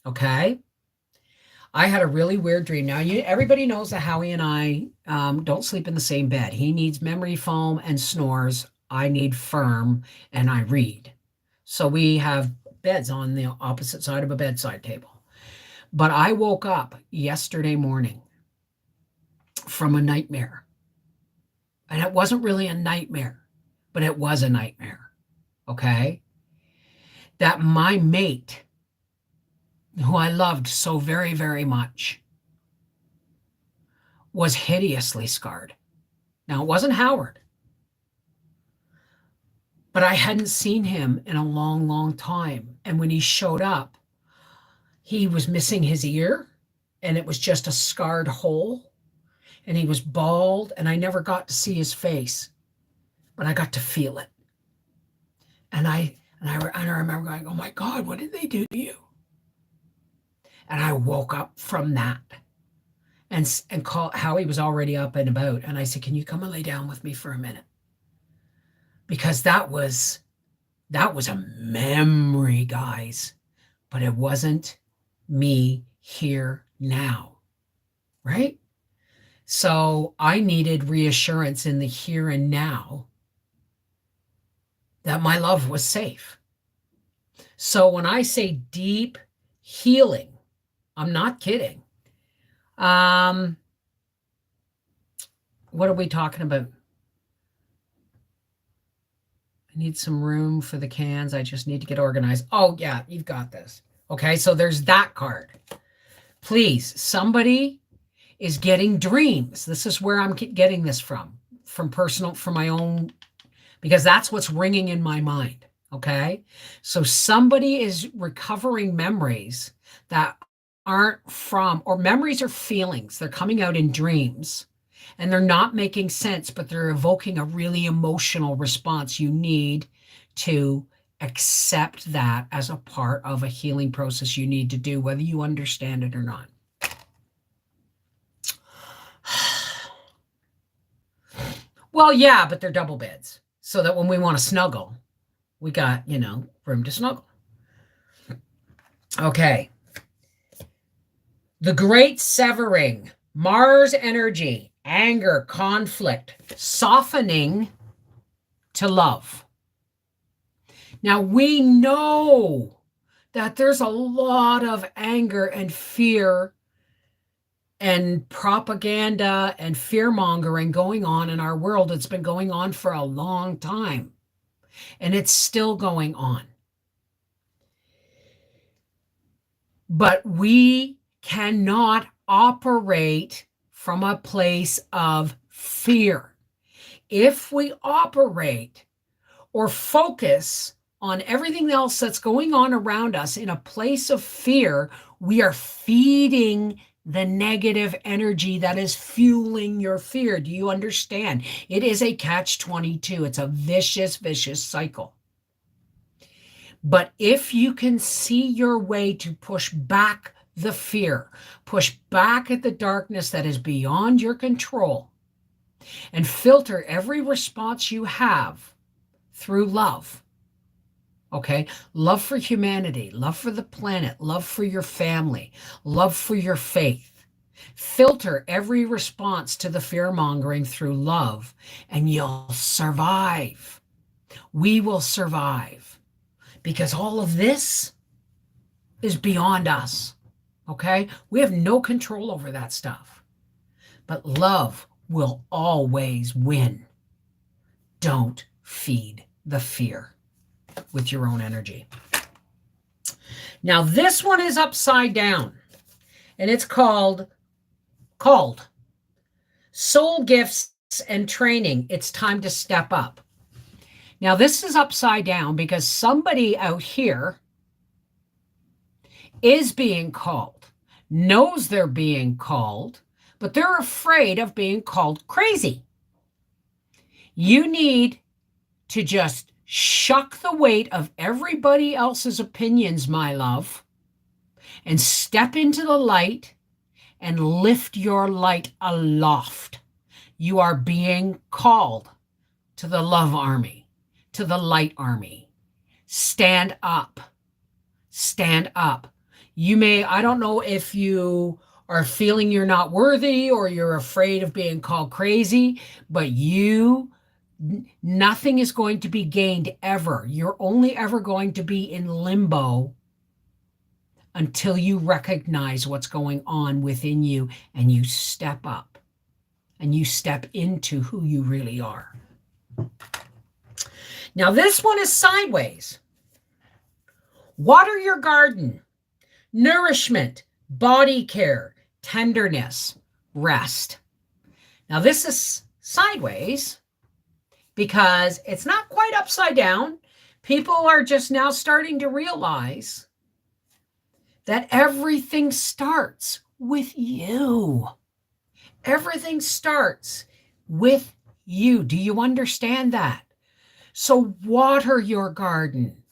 Okay. I had a really weird dream. Now, everybody knows that Howie and I don't sleep in the same bed. He needs memory foam and snores. I need firm and I read. So we have beds on the opposite side of a bedside table. But I woke up yesterday morning from a nightmare. And it wasn't really a nightmare, but it was a nightmare. Okay. That my mate, who I loved so very, very much, was hideously scarred. Now, it wasn't Howard, but I hadn't seen him in a long, long time. And when he showed up, he was missing his ear, and it was just a scarred hole, and he was bald, and I never got to see his face, but I got to feel it. And I remember going, oh my God, what did they do to you? And I woke up from that and called. Howie was already up and about. And I said, can you come and lay down with me for a minute? Because that was a memory, guys, but it wasn't me here now, right? So I needed reassurance in the here and now that my love was safe. So when I say deep healing, I'm not kidding. What are we talking about? I need some room for the cans. I just need to get organized. Oh, yeah, you've got this. Okay, so there's that card. Please, somebody is getting dreams. This is where I'm getting this from my own, because that's what's ringing in my mind. Okay, so somebody is recovering memories that aren't from, or memories or feelings. They're coming out in dreams and they're not making sense, but they're evoking a really emotional response. You need to accept that as a part of a healing process you need to do, whether you understand it or not. Well, yeah, but they're double beds, so that when we want to snuggle, we got, room to snuggle. Okay. The great severing, Mars energy, anger, conflict, softening to love. Now, we know that there's a lot of anger and fear and propaganda and fear-mongering going on in our world. It's been going on for a long time, and it's still going on. But we cannot operate from a place of fear. If we operate or focus on everything else that's going on around us in a place of fear, we are feeding the negative energy that is fueling your fear. Do you understand? It is a catch-22. It's a vicious, vicious cycle. But if you can see your way to push back the fear, push back at the darkness that is beyond your control, and filter every response you have through love, okay? Love for humanity, love for the planet, love for your family, love for your faith. Filter every response to the fear-mongering through love, and you'll survive. We will survive, because all of this is beyond us, okay? We have no control over that stuff. But love will always win. Don't feed the fear with your own energy. Now, this one is upside down, and it's called Soul Gifts and Training. It's time to step up. Now, this is upside down because somebody out here is being called, knows they're being called, but they're afraid of being called crazy. You need to just shuck the weight of everybody else's opinions, my love, and step into the light and lift your light aloft. You are being called to the love army, to the light army. Stand up. Stand up. I don't know if you are feeling you're not worthy or you're afraid of being called crazy, but nothing is going to be gained ever. You're only ever going to be in limbo until you recognize what's going on within you and you step up and you step into who you really are. Now, this one is sideways. Water your garden. Nourishment, body care, tenderness, rest. Now, this is sideways because it's not quite upside down. People are just now starting to realize that everything starts with you. Everything starts with you. Do you understand that? So water your garden.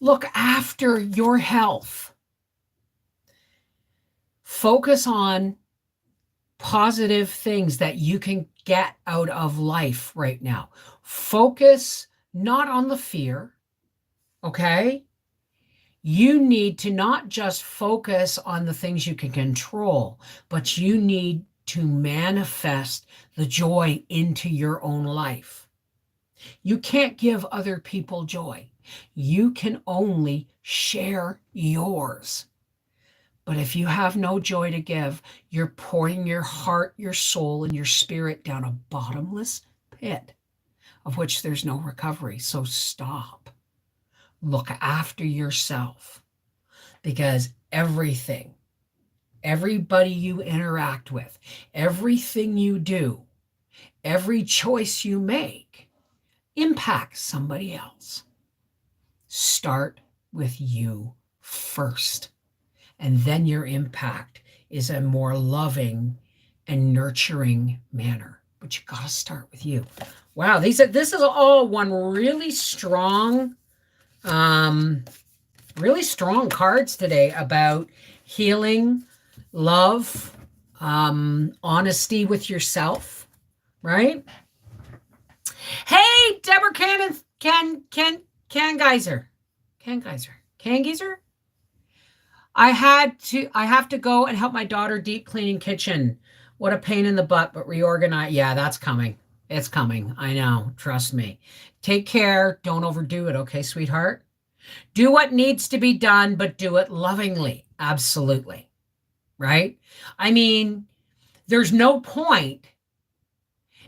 Look after your health. Focus on positive things that you can get out of life right now. Focus not on the fear, okay? You need to not just focus on the things you can control, but you need to manifest the joy into your own life. You can't give other people joy. You can only share yours. But if you have no joy to give, you're pouring your heart, your soul, and your spirit down a bottomless pit of which there's no recovery. So stop. Look after yourself, because everybody you interact with, everything you do, every choice you make impacts somebody else. Start with you first, and then your impact is a more loving and nurturing manner. But you got to start with you. Wow, this is all one really strong cards today about healing, love, honesty with yourself, right? Hey, Deborah Kangeiser. I have to go and help my daughter deep cleaning kitchen. What a pain in the butt, but reorganize. Yeah, that's coming. It's coming. I know. Trust me. Take care. Don't overdo it. Okay, sweetheart? Do what needs to be done, but do it lovingly. Absolutely. Right? I mean, there's no point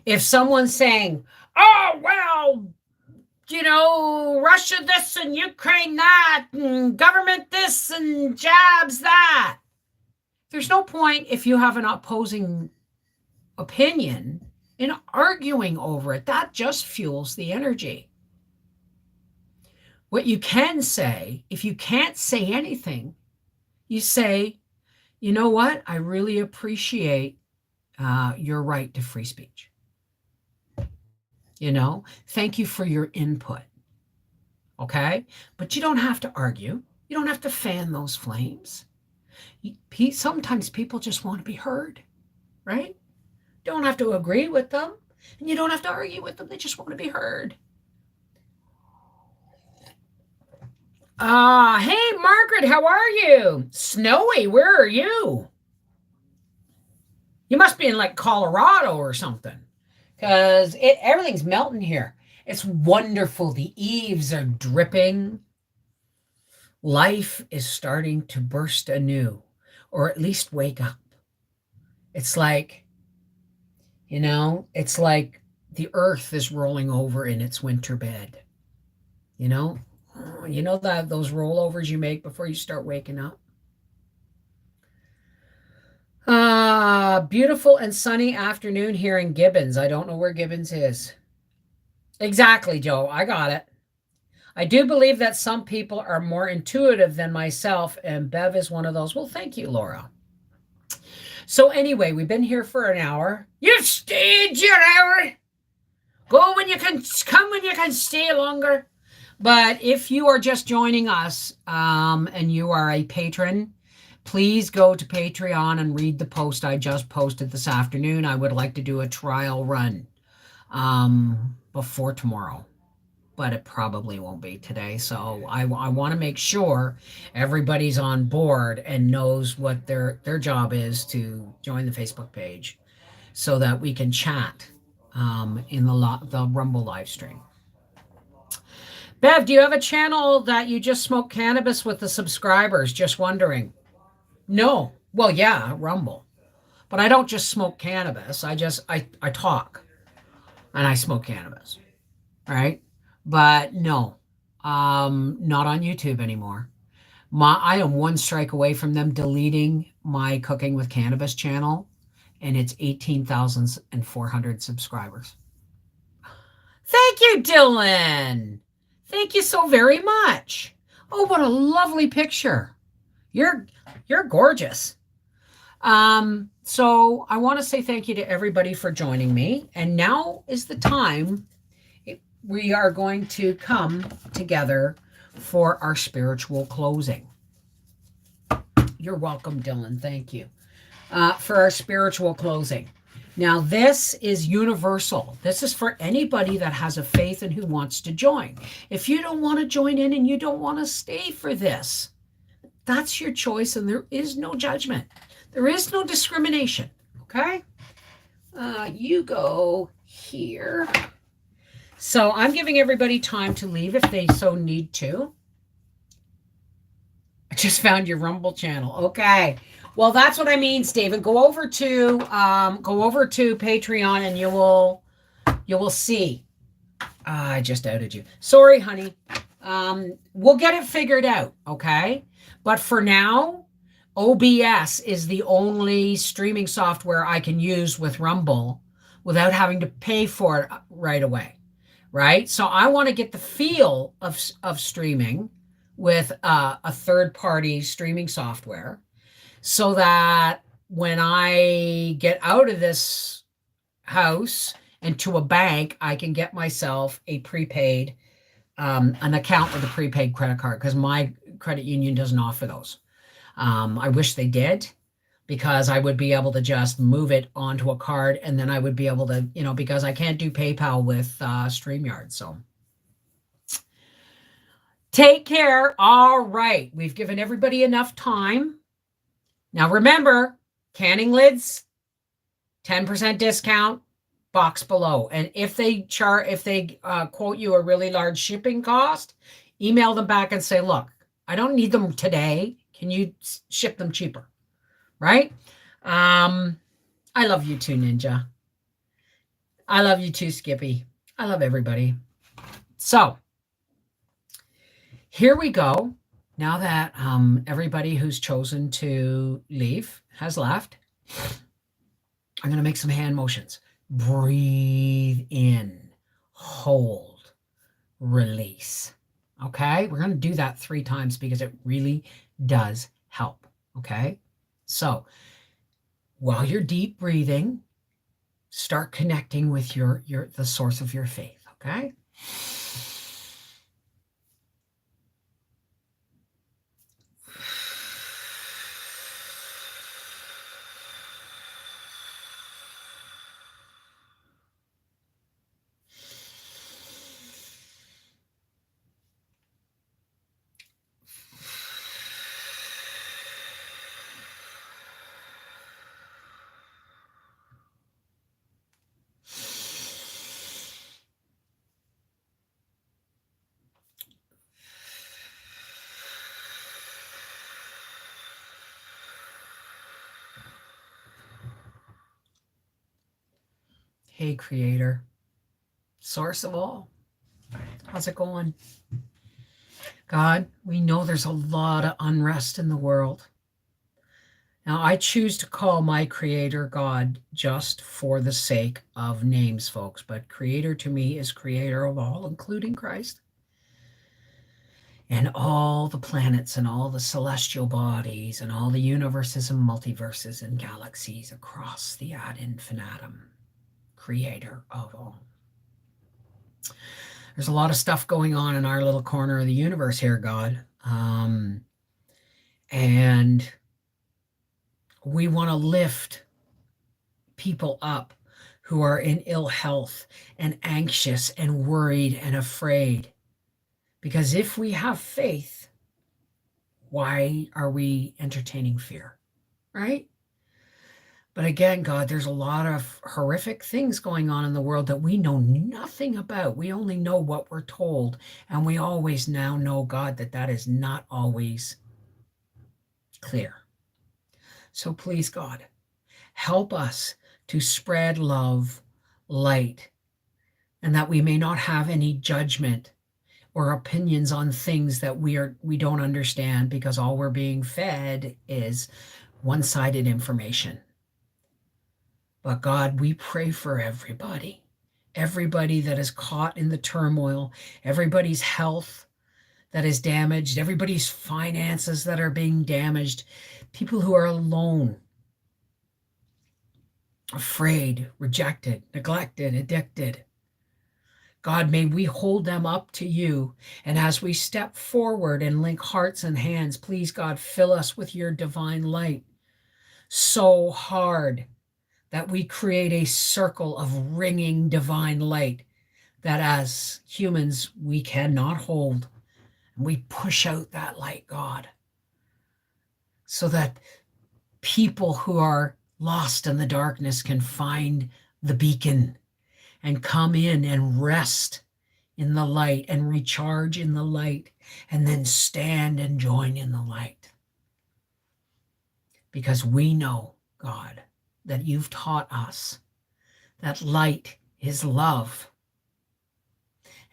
if someone's saying, oh, well, Russia this and Ukraine that, and government this and jabs that. There's no point if you have an opposing opinion in arguing over it. That just fuels the energy. What you can say, if you can't say anything, you say, you know what? I really appreciate your right to free speech. Thank you for your input. Okay? But you don't have to argue. You don't have to fan those flames. Sometimes people just want to be heard, right? Don't have to agree with them, and you don't have to argue with them. They just want to be heard. Hey, Margaret, how are you? Snowy, where are you? You must be in like Colorado or something, because everything's melting here. It's wonderful. The eaves are dripping. Life is starting to burst anew, or at least wake up. It's like, it's like the earth is rolling over in its winter bed. That those rollovers you make before you start waking up. Beautiful and sunny afternoon here in Gibbons. I don't know where Gibbons is. Exactly, Joe. I got it. I do believe that some people are more intuitive than myself, and Bev is one of those. Well, thank you, Laura. So anyway, we've been here for an hour. You've stayed your hour. Go when you can, come when you can stay longer. But if you are just joining us and you are a patron, please go to Patreon and read the post I just posted this afternoon. I would like to do a trial run before tomorrow, but it probably won't be today. So I want to make sure everybody's on board and knows what their job is to join the Facebook page so that we can chat in the Rumble live stream. Bev, do you have a channel that you just smoke cannabis with the subscribers? Just wondering. No. Well, yeah, Rumble. But I don't just smoke cannabis. I talk and I smoke cannabis. Right? But no. Not on YouTube anymore. I am one strike away from them deleting my Cooking with Cannabis channel, and it's 18,400 subscribers. Thank you, Dylan. Thank you so very much. Oh, what a lovely picture. You're gorgeous. So I want to say thank you to everybody for joining me. And now is the time we are going to come together for our spiritual closing. You're welcome, Dylan. Thank you. For our spiritual closing. Now, this is universal. This is for anybody that has a faith and who wants to join. If you don't want to join in and you don't want to stay for this, that's your choice, and there is no judgment. There is no discrimination, okay? You go here. So I'm giving everybody time to leave if they so need to. I just found your Rumble channel. Okay. Well, that's what I mean, Stephen. Go over to Patreon and you will see. I just outed you. Sorry, honey. We'll get it figured out, okay? But for now, OBS is the only streaming software I can use with Rumble without having to pay for it right away, right? So I want to get the feel of streaming with a third-party streaming software, so that when I get out of this house and to a bank, I can get myself a prepaid, an account with a prepaid credit card, because my credit union doesn't offer those. I wish they did, because I would be able to just move it onto a card, and then I would be able to, because I can't do PayPal with StreamYard. So take care. All right. We've given everybody enough time. Now remember, canning lids, 10% discount, box below. And if they quote you a really large shipping cost, email them back and say, look, I don't need them today. Can you ship them cheaper? Right? I love you too, Ninja. I love you too, Skippy. I love everybody. So here we go. Now that everybody who's chosen to leave has left, I'm going to make some hand motions. Breathe in, hold, release. Okay? We're going to do that 3 times because it really does help. Okay? So while you're deep breathing, start connecting with the source of your faith. Okay? Hey, Creator, source of all, how's it going? God, we know there's a lot of unrest in the world. Now, I choose to call my Creator God just for the sake of names, folks, but Creator to me is Creator of all, including Christ, and all the planets and all the celestial bodies and all the universes and multiverses and galaxies across the ad infinitum. Creator of all. There's a lot of stuff going on in our little corner of the universe here, God. And we want to lift people up who are in ill health and anxious and worried and afraid. Because if we have faith, why are we entertaining fear? Right? But again, God, there's a lot of horrific things going on in the world that we know nothing about. We only know what we're told. And we always now know, God, that that is not always clear. So please, God, help us to spread love, light, and that we may not have any judgment or opinions on things that we don't understand, because all we're being fed is one-sided information. But God, we pray for everybody that is caught in the turmoil, everybody's health that is damaged, everybody's finances that are being damaged, people who are alone, afraid, rejected, neglected, addicted. God, may we hold them up to you. And as we step forward and link hearts and hands, please, God, fill us with your divine light so hard that we create a circle of ringing divine light that as humans we cannot hold. And we push out that light, God, so that people who are lost in the darkness can find the beacon and come in and rest in the light and recharge in the light and then stand and join in the light. Because we know, God, that you've taught us that light is love,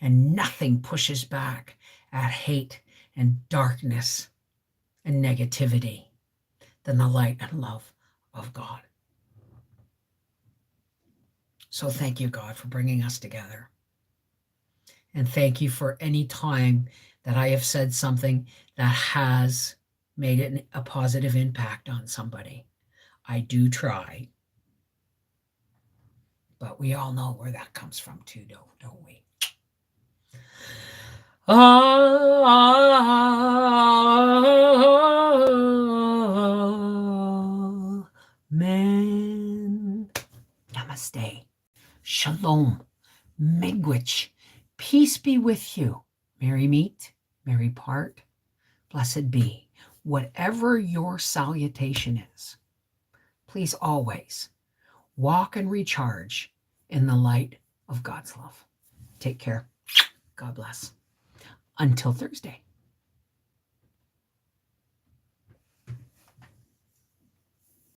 and nothing pushes back at hate and darkness and negativity than the light and love of God. So thank you, God, for bringing us together. And thank you for any time that I have said something that has made a positive impact on somebody. I do try. But we all know where that comes from too, don't we? Amen. Namaste. Shalom. Miigwech. Peace be with you. Merry meet, merry part. Blessed be. Whatever your salutation is, please always walk and recharge in the light of God's love. Take care. God bless. Until Thursday.